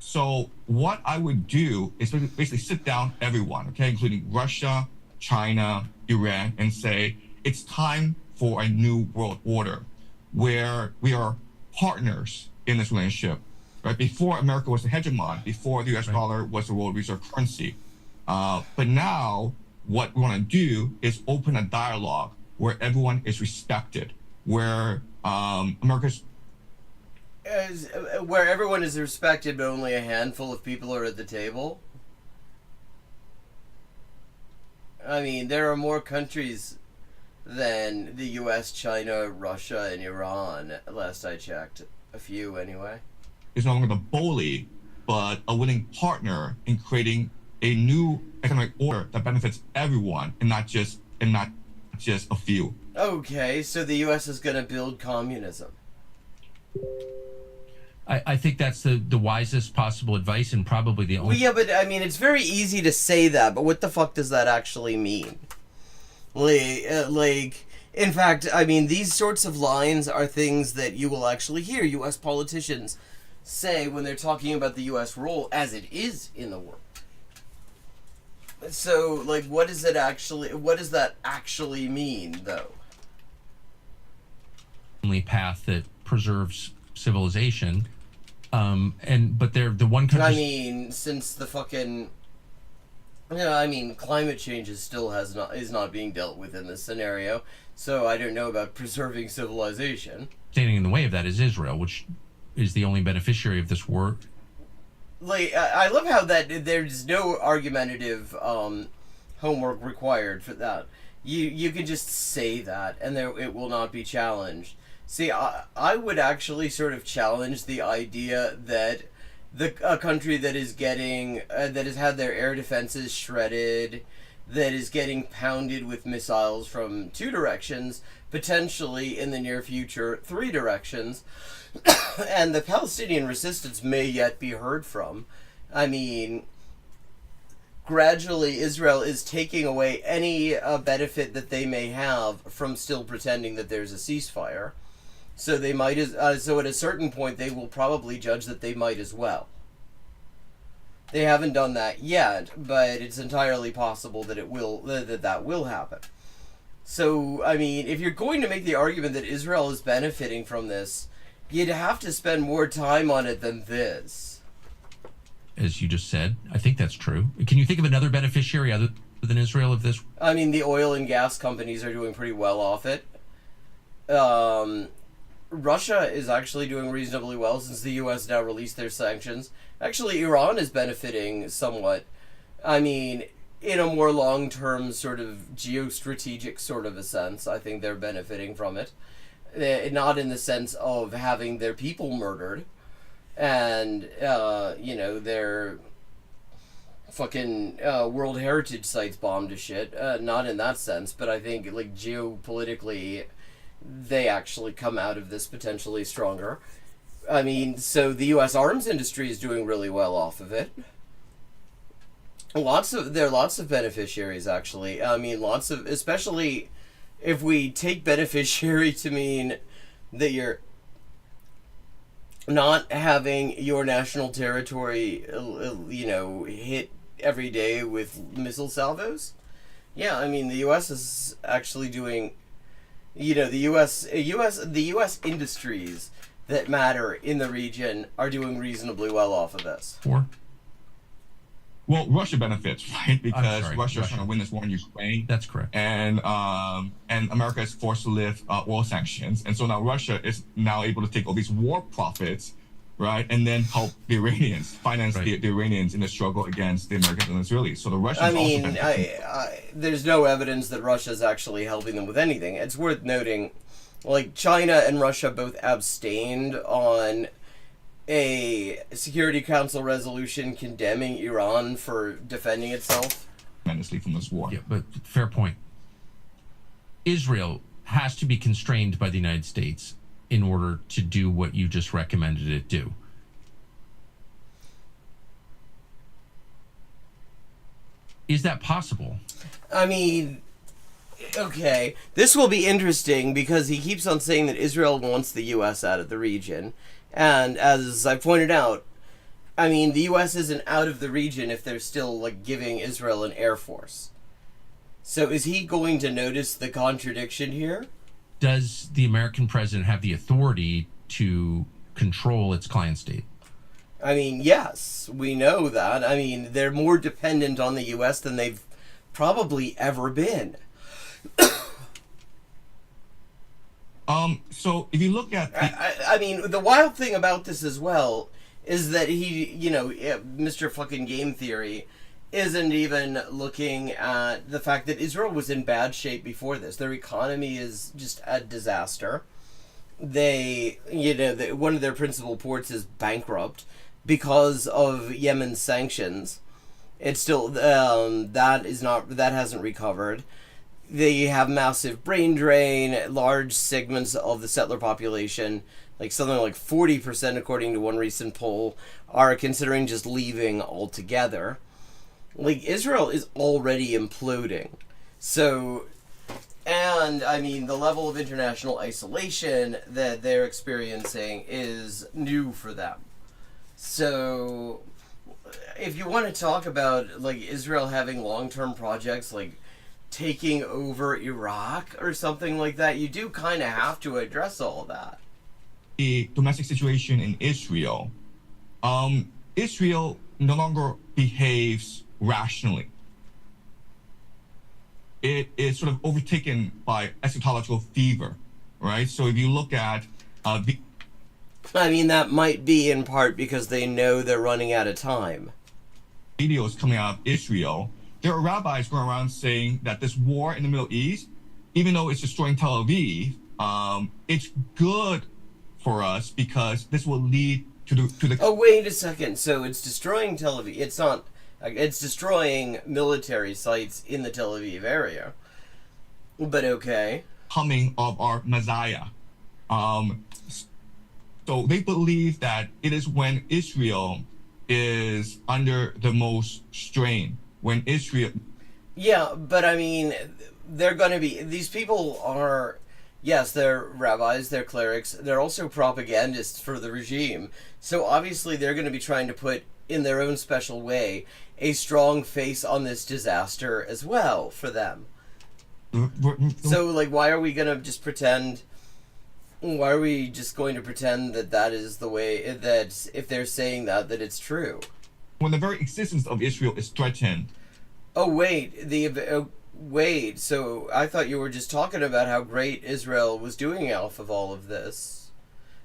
So what I would do is basically sit down everyone, okay, including Russia, China, Iran, and say it's time for a new world order where we are partners in this relationship. Right? Before America was the hegemon, before the US dollar was the world reserve currency. But now what we want to do is open a dialogue where everyone is respected, where America's where everyone is respected, but only a handful of people are at the table. I mean, there are more countries than the U.S., China, Russia, and Iran, last I checked. A few, anyway. Is no longer the bully, but a willing partner in creating a new economic order that benefits everyone, and not just a few. Okay, so the U.S. is going to build communism. I think that's the wisest possible advice, and probably the only... Well, yeah, but I mean, it's very easy to say that, but what the fuck does that actually mean? Like, in fact, I mean, these sorts of lines are things that you will actually hear U.S. politicians say when they're talking about the U.S. role as it is in the world. So, like, what does that actually mean, though? Only path that preserves civilization, but they're the one country. I mean, since the fucking, I mean, climate change is not being dealt with in this scenario, so I don't know about preserving civilization. Standing in the way of that is Israel, which is the only beneficiary of this war. Like, I love how that there's no argumentative homework required for that. You can just say that, and it will not be challenged. See, I would actually sort of challenge the idea that a country that is getting that has had their air defenses shredded, that is getting pounded with missiles from 2 directions, potentially in the near future 3 directions, and the Palestinian resistance may yet be heard from. I mean, gradually Israel is taking away any benefit that they may have from still pretending that there's a ceasefire. So they might so at a certain point they will probably judge that they might as well. They haven't done that yet, but it's entirely possible that that will happen. So, I mean, if you're going to make the argument that Israel is benefiting from this, you'd have to spend more time on it than this. As you just said, I think that's true. Can you think of another beneficiary other than Israel of this? I mean, the oil and gas companies are doing pretty well off it. Russia is actually doing reasonably well since the U.S. now released their sanctions. Actually, Iran is benefiting somewhat. I mean, in a more long-term sort of geostrategic sort of a sense, I think they're benefiting from it. Not in the sense of having their people murdered and, you know, their fucking World Heritage sites bombed to shit. Not in that sense, but I think, like, geopolitically, they actually come out of this potentially stronger. I mean, so the U.S. arms industry is doing really well off of it. There are lots of beneficiaries, actually. I mean, especially if we take beneficiary to mean that you're not having your national territory, you know, hit every day with missile salvos. Yeah, I mean, the U.S. is actually doing, you know, the U.S. industries that matter in the region are doing reasonably well off of this. Well, Russia benefits, right? Because Russia is trying to win this war in Ukraine. That's correct. And America is forced to lift oil sanctions. And so now Russia is now able to take all these war profits, right? And then help the Iranians, finance the Iranians in the struggle against the Americans and Israelis. So the Russians also benefit. There's no evidence that Russia's actually helping them with anything. It's worth noting, like, China and Russia both abstained on a Security Council resolution condemning Iran for defending itself tremendously from this war. Yeah, but fair point. Israel has to be constrained by the United States in order to do what you just recommended it do. Is that possible? I mean, okay, this will be interesting because he keeps on saying that Israel wants the U.S. out of the region. And as I pointed out, I mean, the U.S. isn't out of the region if they're still, like, giving Israel an air force. So is he going to notice the contradiction here? Does the American president have the authority to control its client state? I mean, yes, we know that. I mean, they're more dependent on the U.S. than they've probably ever been. So if you look at I mean, the wild thing about this as well is that he, you know, Mr. fucking Game Theory isn't even looking at the fact that Israel was in bad shape before this. Their economy is just a disaster. They, you know, one of their principal ports is bankrupt because of Yemen's sanctions. It's still, that hasn't recovered. They have massive brain drain, large segments of the settler population, like something like 40%, according to one recent poll, are considering just leaving altogether. Like, Israel is already imploding. So, and, I mean, the level of international isolation that they're experiencing is new for them. So, if you want to talk about, like, Israel having long-term projects, like taking over Iraq or something like that, you do kind of have to address all of that. the domestic situation in Israel, Israel no longer behaves rationally. It is sort of overtaken by eschatological fever, right? So if you look at I mean, that might be in part because they know they're running out of time. Videos coming out of Israel, there are rabbis going around saying that this war in the Middle East, even though it's destroying Tel Aviv, it's good for us because this will lead to the. Oh, wait a second. So it's destroying Tel Aviv. It's not. It's destroying military sites in the Tel Aviv area. But okay. Coming of our Messiah. So they believe that it is when Israel is under the most strain, when Israel. Yeah, but I mean, they're going to be. These people are. Yes, they're rabbis, they're clerics, they're also propagandists for the regime. So obviously they're going to be trying to put, in their own special way, a strong face on this disaster as well for them. So, like, why are we going to just pretend... Why are we just going to pretend that that is the way, that if they're saying that it's true? When the very existence of Israel is threatened. Oh, wait, wait, so I thought you were just talking about how great Israel was doing off of all of this,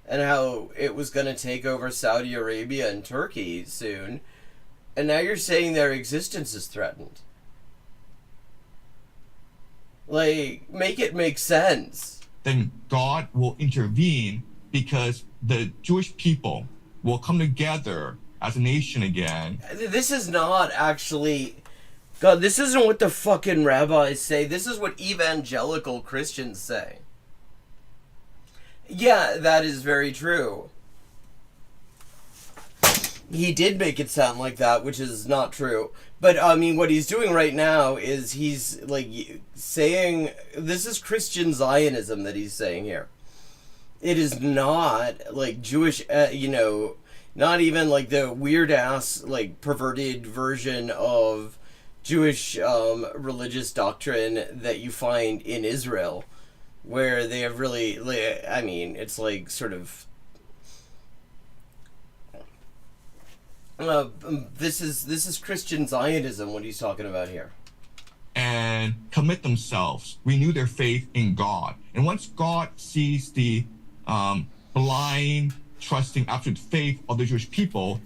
and how it was going to take over Saudi Arabia and Turkey soon, and now you're saying their existence is threatened. Like, make it make sense. Then God will intervene because the Jewish people will come together as a nation again. This is not actually... God, this isn't what the fucking rabbis say. This is what evangelical Christians say. Yeah, that is very true. He did make it sound like that, which is not true. But, I mean, what he's doing right now is he's, like, saying... This is Christian Zionism that he's saying here. It is not, like, Jewish, you know... Not even, like, the weird-ass, like, perverted version of... Jewish religious doctrine that you find in Israel, where they have really, I mean, it's like sort of, this is Christian Zionism, what he's talking about here. And commit themselves, renew their faith in God. And once God sees the blind, trusting, absolute faith of the Jewish people,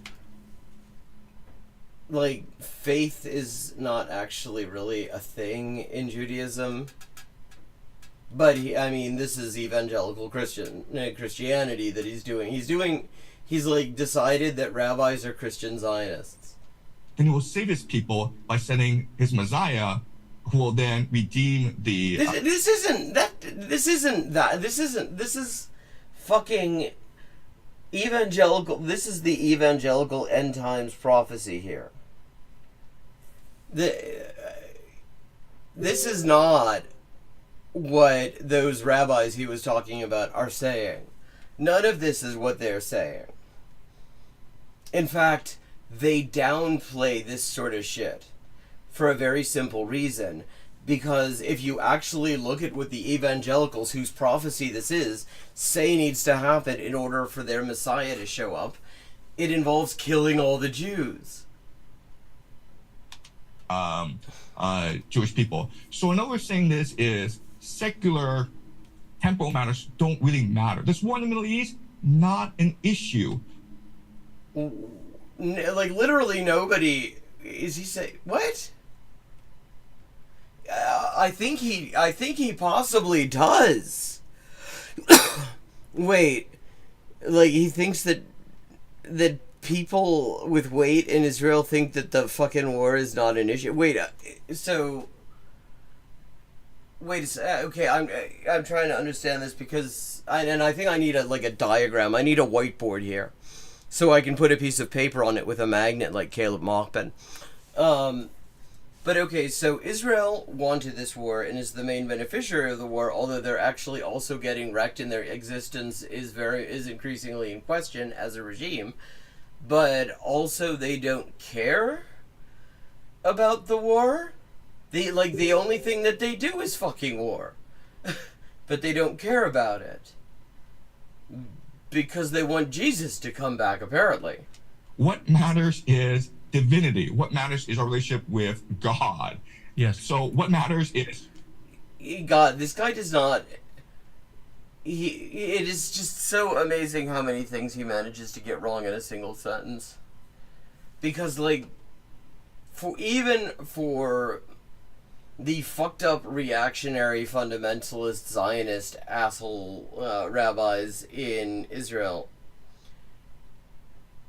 like, faith is not actually really a thing in Judaism. But, I mean, this is evangelical Christianity that he's doing. He's, like, decided that rabbis are Christian Zionists. Then he will save his people by sending his Messiah, who will then redeem the... This is fucking evangelical. This is the evangelical end times prophecy here. This is not what those rabbis he was talking about are saying. None of this is what they're saying. In fact, they downplay this sort of shit for a very simple reason. Because if you actually look at what the evangelicals, whose prophecy this is, say needs to happen in order for their Messiah to show up, it involves killing all the Jews. Jewish people. So another saying this is secular temporal matters don't really matter. This war in the Middle East, not an issue. Like, literally nobody... Is he saying... What? I think he possibly does. Wait, like he thinks that people with weight in Israel think that the fucking war is not an issue. Wait, so wait a sec. Okay, I'm trying to understand this because I think I need a diagram. I need a whiteboard here, so I can put a piece of paper on it with a magnet like Caleb Mockman. But okay, so Israel wanted this war and is the main beneficiary of the war, although they're actually also getting wrecked and their existence is increasingly in question as a regime. But also they don't care about the war. The only thing that they do is fucking war. But they don't care about it. Because they want Jesus to come back, apparently. What matters is divinity. What matters is our relationship with God. Yes. So what matters is... God, this guy does not... It is just so amazing how many things he manages to get wrong in a single sentence. Because, like, for the fucked up reactionary fundamentalist Zionist asshole rabbis in Israel,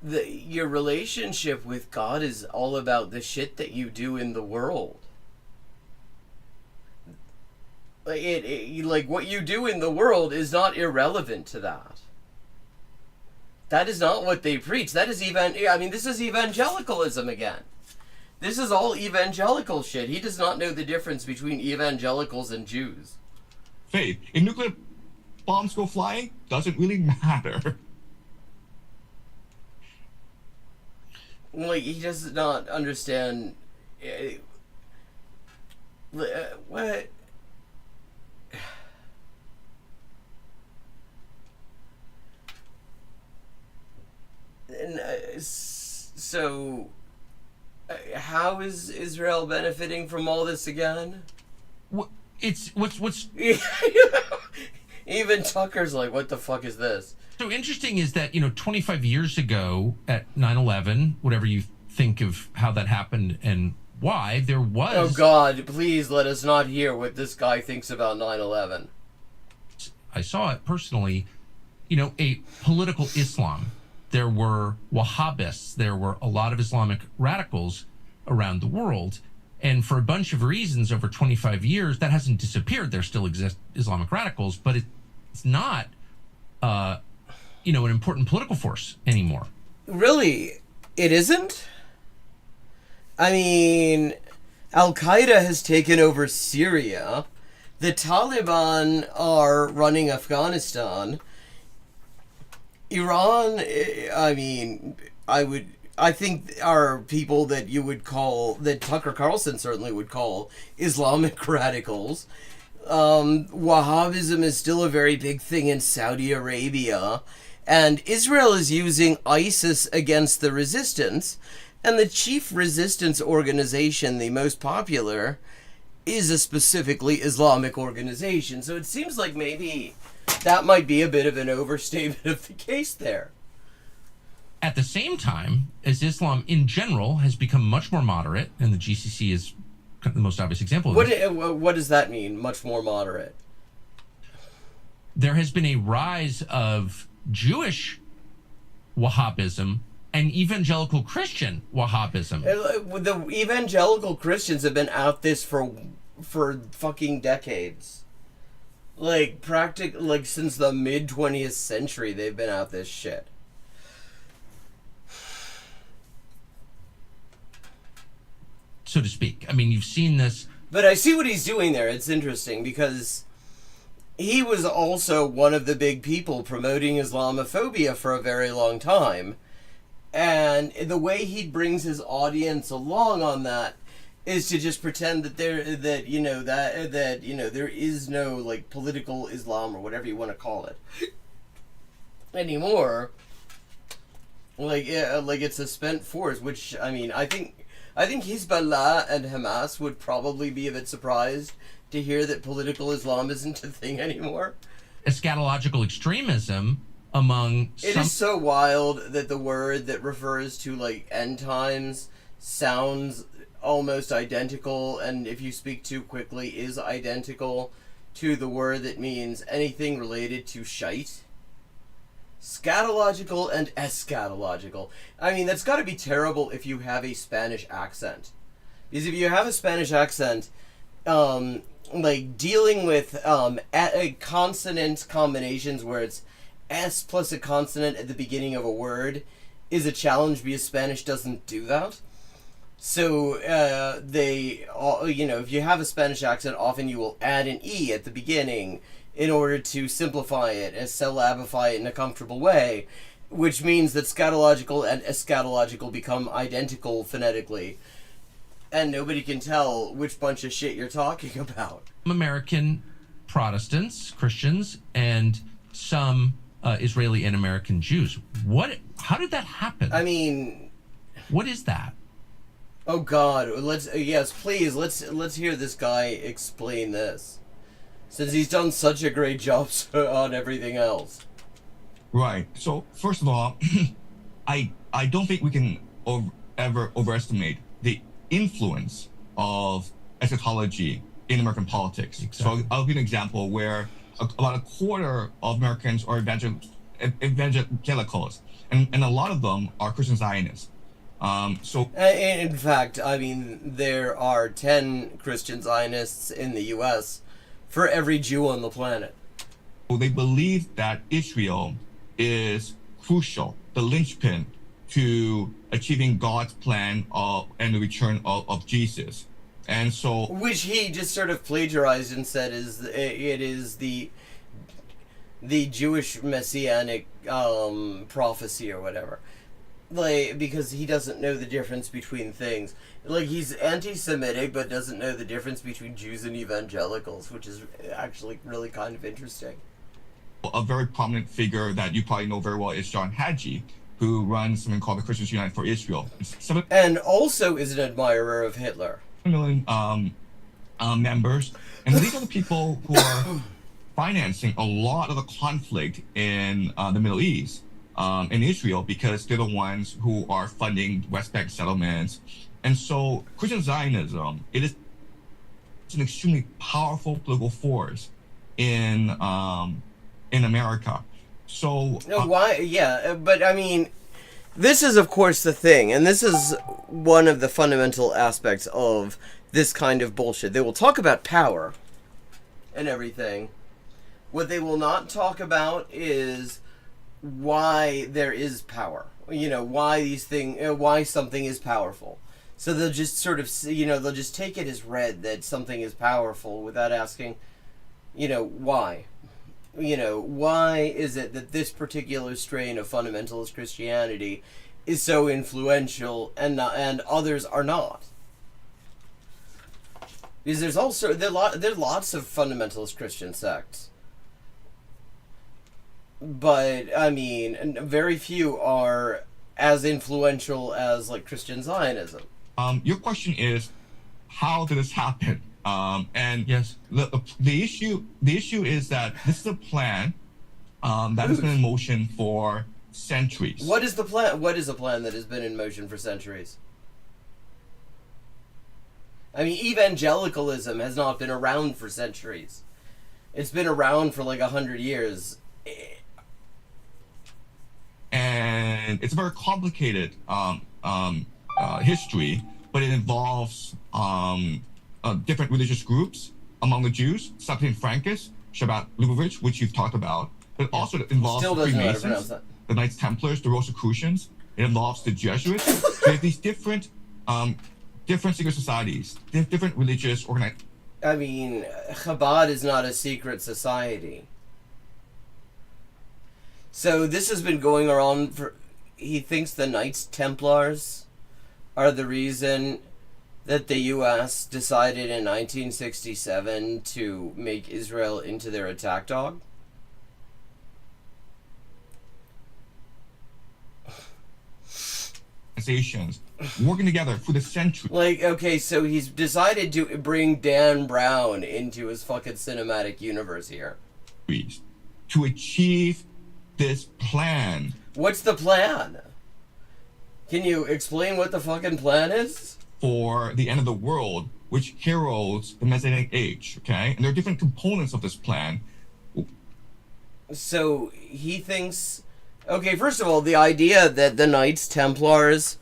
your relationship with God is all about the shit that you do in the world. Like what you do in the world is not irrelevant to that. That is not what they preach. That is this is evangelicalism again. This is all evangelical shit. He does not know the difference between evangelicals and Jews. Faith. If nuclear bombs go flying, doesn't really matter. Like, he does not understand... what? And, so, how is Israel benefiting from all this again? What's Even Tucker's like, what the fuck is this? so interesting is that, 25 years ago at 9/11, whatever you think of how that happened and why, there was... Oh God, please let us not hear what this guy thinks about 9/11. I saw it personally, a political Islam. There were Wahhabists. There were a lot of Islamic radicals around the world. And for a bunch of reasons over 25 years, that hasn't disappeared. There still exist Islamic radicals, but it's not, an important political force anymore. Really? It isn't? I mean, Al-Qaeda has taken over Syria. The Taliban are running Afghanistan. Iran, I think are people that you would call, that Tucker Carlson certainly would call, Islamic radicals. Wahhabism is still a very big thing in Saudi Arabia. And Israel is using ISIS against the resistance. And the chief resistance organization, the most popular, is a specifically Islamic organization. So it seems like maybe that might be a bit of an overstatement of the case there. At the same time, as Islam in general has become much more moderate, and the GCC is kind of the most obvious example of this. What does that mean, much more moderate? There has been a rise of Jewish Wahhabism and evangelical Christian Wahhabism. The evangelical Christians have been at this for fucking decades. Like, like, since the mid-20th century, they've been out this shit. So to speak. I mean, you've seen this. But I see what he's doing there. It's interesting because he was also one of the big people promoting Islamophobia for a very long time. And the way he brings his audience along on that is to just pretend that there is no, like, political Islam or whatever you want to call it anymore. Like it's a spent force, which, I mean, I think Hezbollah and Hamas would probably be a bit surprised to hear that political Islam isn't a thing anymore. Eschatological extremism among It is so wild that the word that refers to, like, end times sounds almost identical, and if you speak too quickly is identical to the word that means anything related to shite. Scatological and eschatological. I mean, that's got to be terrible if you have a Spanish accent. Because if you have a Spanish accent, like, dealing with consonant combinations where it's S plus a consonant at the beginning of a word is a challenge because Spanish doesn't do that. So, if you have a Spanish accent, often you will add an E at the beginning in order to simplify it and syllabify it in a comfortable way, which means that scatological and eschatological become identical phonetically, and nobody can tell which bunch of shit you're talking about. American Protestants, Christians, and some Israeli and American Jews. How did that happen? I mean, what is that? Oh God, let's hear this guy explain this, since he's done such a great job on everything else. Right. So first of all, I don't think we can ever overestimate the influence of eschatology in American politics. Exactly. So I'll give you an example where about a quarter of Americans are evangelicals, and a lot of them are Christian Zionists. In fact, I mean, there are 10 Christian Zionists in the U.S. for every Jew on the planet. They believe that Israel is crucial, the linchpin to achieving God's plan and the return of Jesus. And so, which he just sort of plagiarized and said it is the Jewish messianic prophecy or whatever. Like, because he doesn't know the difference between things. Like, he's anti-Semitic, but doesn't know the difference between Jews and evangelicals, which is actually really kind of interesting. A very prominent figure that you probably know very well is John Hagee, who runs something called the Christians United for Israel. And also is an admirer of Hitler. 7 million members. And these are the people who are financing a lot of the conflict in the Middle East. In Israel, because they're the ones who are funding West Bank settlements. And so Christian Zionism, it's an extremely powerful political force in America. So why? Yeah, but I mean, this is of course the thing, and this is one of the fundamental aspects of this kind of bullshit. They will talk about power and everything. What they will not talk about is why there is power, why something is powerful. So they'll just sort of, they'll just take it as read that something is powerful without asking, why. Why is it that this particular strain of fundamentalist Christianity is so influential and others are not? Because there are lots of fundamentalist Christian sects. But, I mean, very few are as influential as, like, Christian Zionism. Your question is, how did this happen? And yes, the issue is that this is a plan that has been in motion for centuries. What is the plan? What is a plan that has been in motion for centuries? I mean, evangelicalism has not been around for centuries. It's been around for like 100 years. And it's a very complicated history, but it involves different religious groups among the Jews, Septuagint Frankists, Shabbat Lubavitch, which you've talked about, but also it involves Still the doesn't know how to pronounce Freemasons, that. the Knights Templars, the Rosicrucians. It involves the Jesuits. So you have these different secret societies, different religious organizations. I mean, Chabad is not a secret society. So this has been going around for... He thinks the Knights Templars are the reason that the U.S. decided in 1967 to make Israel into their attack dog. Organizations working together for the century. Like, okay, so he's decided to bring Dan Brown into his fucking cinematic universe here. To achieve this plan. What's the plan? Can you explain what the fucking plan is? For the end of the world, which heralds the Messianic age, okay? And there are different components of this plan. So he thinks... Okay, first of all, the idea that the Knights Templars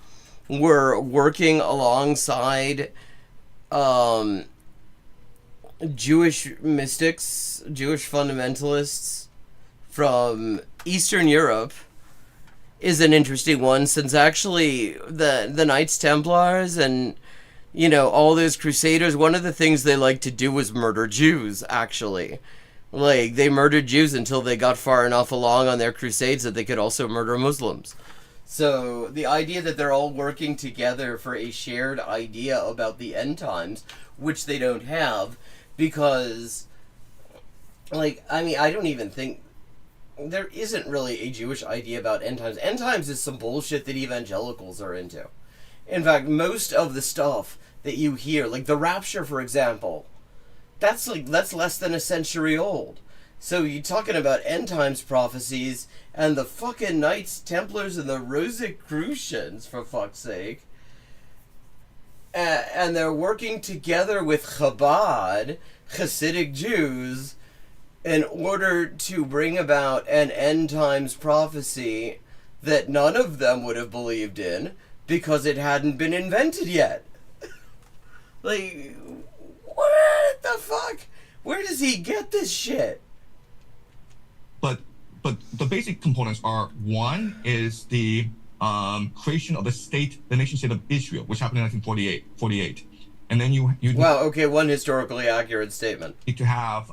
were working alongside Jewish mystics, Jewish fundamentalists from Eastern Europe is an interesting one, since actually the Knights Templars and, you know, all those Crusaders, one of the things they like to do was murder Jews, actually. Like, they murdered Jews until they got far enough along on their crusades that they could also murder Muslims. So, the idea that they're all working together for a shared idea about the end times, which they don't have, because, like, I mean, I don't even think... There isn't really a Jewish idea about end times. End times is some bullshit that evangelicals are into. In fact, most of the stuff that you hear, like the rapture, for example... That's less than a century old. So you're talking about end times prophecies and the fucking Knights Templars and the Rosicrucians, for fuck's sake. And they're working together with Chabad, Hasidic Jews, in order to bring about an end times prophecy that none of them would have believed in because it hadn't been invented yet. Like... What the fuck? Where does he get this shit? But the basic components are, one is the creation of the nation state of Israel, which happened in 1948. And then you wow, okay, one historically accurate statement. Need to have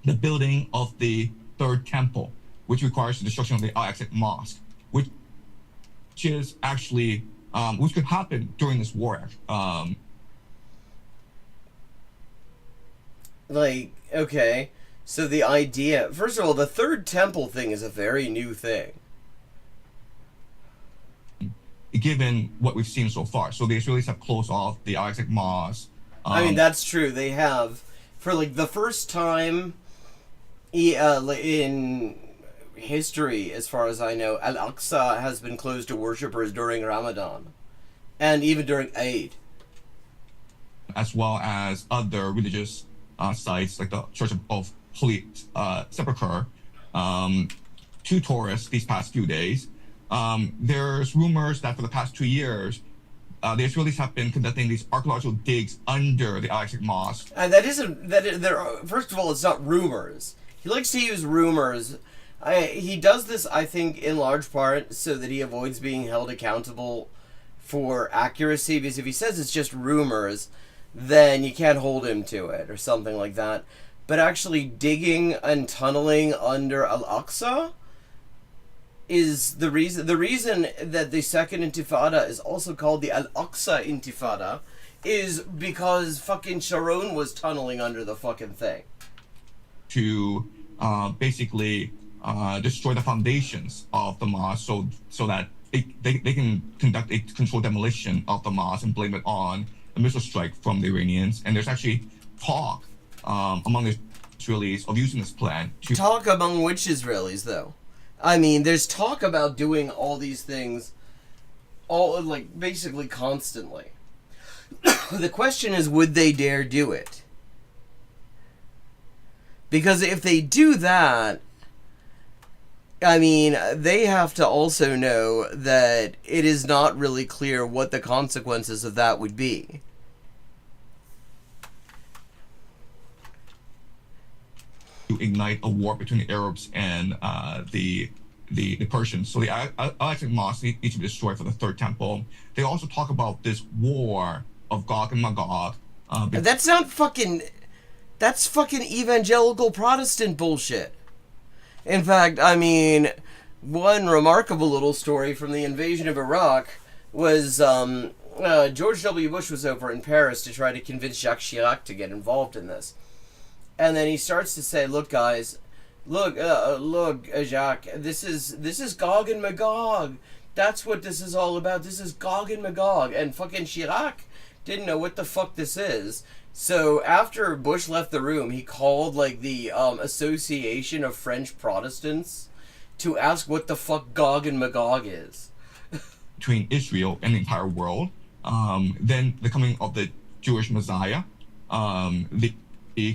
the building of the third temple, which requires the destruction of the Al-Aqsa Mosque, which is actually which could happen during this war. Like, okay, so the idea... First of all, the third temple thing is a very new thing. Given what we've seen so far. So the Israelis have closed off the Al-Aqsa Mosque. I mean, that's true. They have, for like the first time in history, as far as I know, Al-Aqsa has been closed to worshippers during Ramadan. And even during Eid. As well as other religious sites like the Church of Holy Sepulchre to tourists these past few days. There's rumors that for the past 2 years, the Israelis have been conducting these archaeological digs under the Al-Aqsa Mosque. And first of all, it's not rumors. He likes to use rumors. He does this, I think, in large part so that he avoids being held accountable for accuracy, because if he says it's just rumors, then you can't hold him to it, or something like that. But actually digging and tunneling under Al-Aqsa is the reason that the Second Intifada is also called the Al-Aqsa Intifada, is because fucking Sharon was tunneling under the fucking thing. To basically destroy the foundations of the mosque so that they can conduct a controlled demolition of the mosque and blame it on a missile strike from the Iranians. And there's actually talk among the Israelis of using this plan to... Talk among which Israelis, though? I mean, there's talk about doing all these things basically constantly. The question is, would they dare do it? Because if they do that, I mean, they have to also know that it is not really clear what the consequences of that would be. ignite a war between the Arabs and the Persians. So the Alexandric Mosque needs to be destroyed for the third temple. They also talk about this war of Gog and Magog. That's not fucking... That's fucking evangelical Protestant bullshit. In fact, I mean, one remarkable little story from the invasion of Iraq was George W. Bush was over in Paris to try to convince Jacques Chirac to get involved in this. And then he starts to say, look, guys, look, Jacques, this is Gog and Magog. That's what this is all about. This is Gog and Magog. And fucking Chirac didn't know what the fuck this is. So after Bush left the room, he called like the Association of French Protestants to ask what the fuck Gog and Magog is. Between Israel and the entire world. Then the coming of the Jewish Messiah, the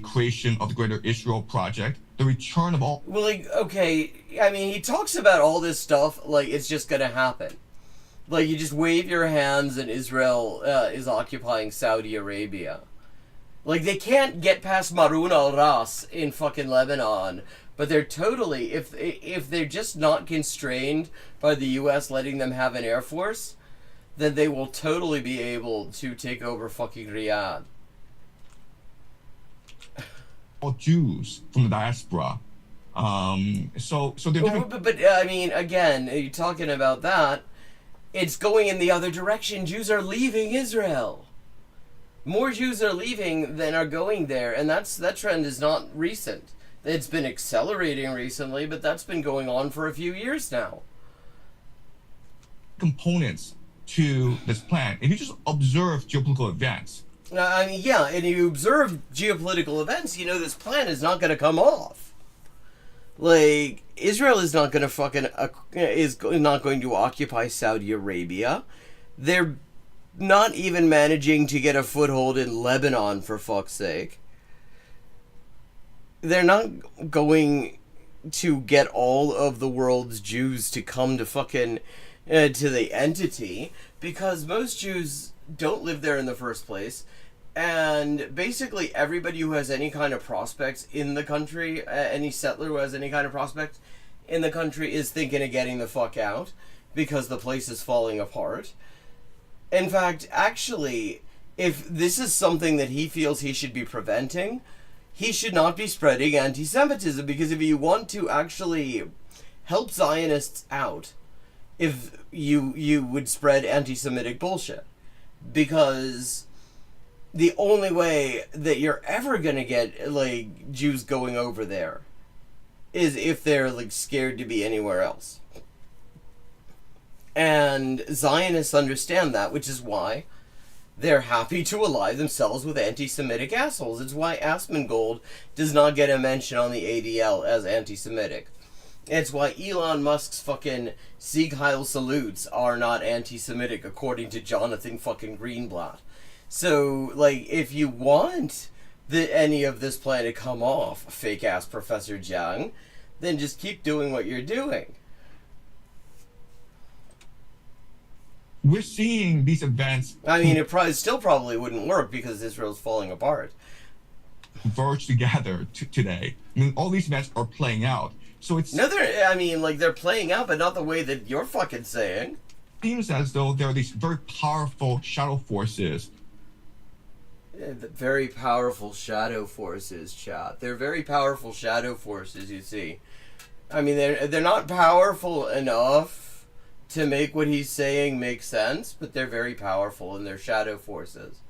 creation of the Greater Israel Project, the return of all... Well, like, okay, I mean, he talks about all this stuff like it's just gonna happen. Like, you just wave your hands and Israel is occupying Saudi Arabia. Like, they can't get past Maroun al-Ras in fucking Lebanon, but they're totally, if they're just not constrained by the U.S. letting them have an air force, then they will totally be able to take over fucking Riyadh. All Jews from the diaspora. So they're but I mean, again, you're talking about that, it's going in the other direction. Jews are leaving Israel. More Jews are leaving than are going there, and that trend is not recent. It's been accelerating recently, but that's been going on for a few years now. Components to this plan. If you just observe geopolitical events. I mean, yeah, and you observe geopolitical events, you know this plan is not going to come off. Like, Israel is not going to fucking is not going to occupy Saudi Arabia. They're not even managing to get a foothold in Lebanon, for fuck's sake. They're not going to get all of the world's Jews to come to fucking to the entity, because most Jews don't live there in the first place, and basically everybody who has any kind of prospects in the country, any settler who has any kind of prospects in the country is thinking of getting the fuck out because the place is falling apart. In fact, actually, if this is something that he feels he should be preventing, he should not be spreading anti-Semitism, because if you want to actually help Zionists out, if you would spread anti-Semitic bullshit, because the only way that you're ever gonna get like Jews going over there is if they're like scared to be anywhere else. And Zionists understand that, which is why they're happy to ally themselves with anti-Semitic assholes. It's why Asmongold does not get a mention on the ADL as anti-Semitic. It's why Elon Musk's fucking Sieg Heil salutes are not anti-Semitic, according to Jonathan fucking Greenblatt. So, like, if you want any of this plan to come off, fake-ass Professor Jiang, then just keep doing what you're doing. We're seeing these events. I mean, it still probably wouldn't work because Israel's falling apart. Converge together today. I mean, all these events are playing out. So it's... No, they're playing out, but not the way that you're fucking saying. It seems as though there are these very powerful shadow forces. Very powerful shadow forces, chat. They're very powerful shadow forces, you see. I mean, they're not powerful enough to make what he's saying make sense, but they're very powerful and they're shadow forces.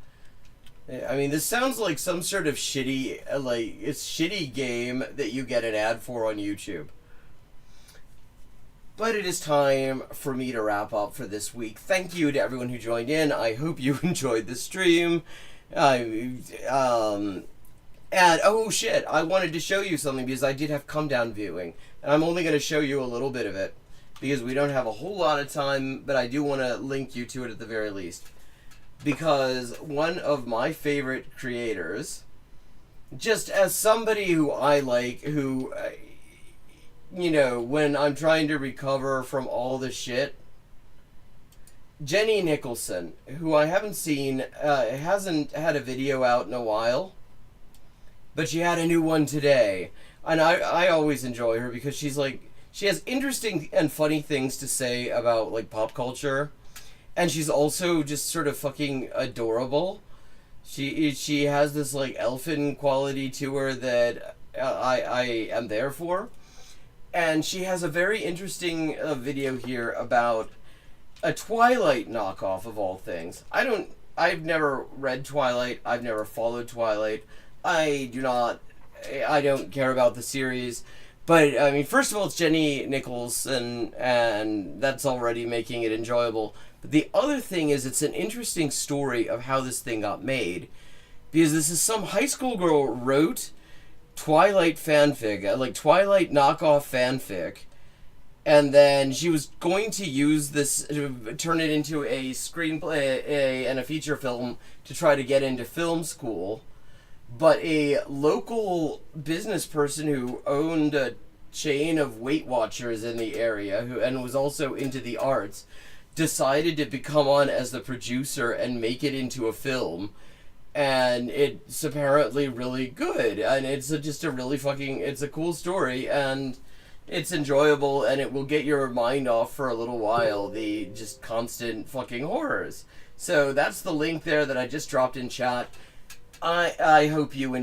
I mean, this sounds like some sort of shitty, it's shitty game that you get an ad for on YouTube. But it is time for me to wrap up for this week. Thank you to everyone who joined in. I hope you enjoyed the stream. And oh shit, I wanted to show you something because I did have Come Down viewing, and I'm only going to show you a little bit of it because we don't have a whole lot of time, but I do want to link you to it at the very least, because one of my favorite creators, just as somebody who I like, who you know, when I'm trying to recover from all the shit, Jenny Nicholson, who I haven't seen, hasn't had a video out in a while, but she had a new one today. And I always enjoy her because she's like, she has interesting and funny things to say about like pop culture, and she's also just sort of fucking adorable. She has this like elfin quality to her that I am there for. And she has a very interesting video here about a Twilight knockoff of all things. I've never read Twilight. I've never followed Twilight. I don't care about the series. But, I mean, first of all, it's Jenny Nichols, and that's already making it enjoyable. But the other thing is it's an interesting story of how this thing got made. Because this is some high school girl wrote Twilight fanfic, like Twilight knockoff fanfic. And then she was going to use this, turn it into a screenplay and a feature film to try to get into film school. But a local business person who owned a chain of Weight Watchers in the area, and was also into the arts, decided to come on as the producer and make it into a film. And it's apparently really good. And it's just a really it's a cool story, and it's enjoyable, and it will get your mind off for a little while, the just constant fucking horrors. So that's the link there that I just dropped in chat. I hope you enjoy.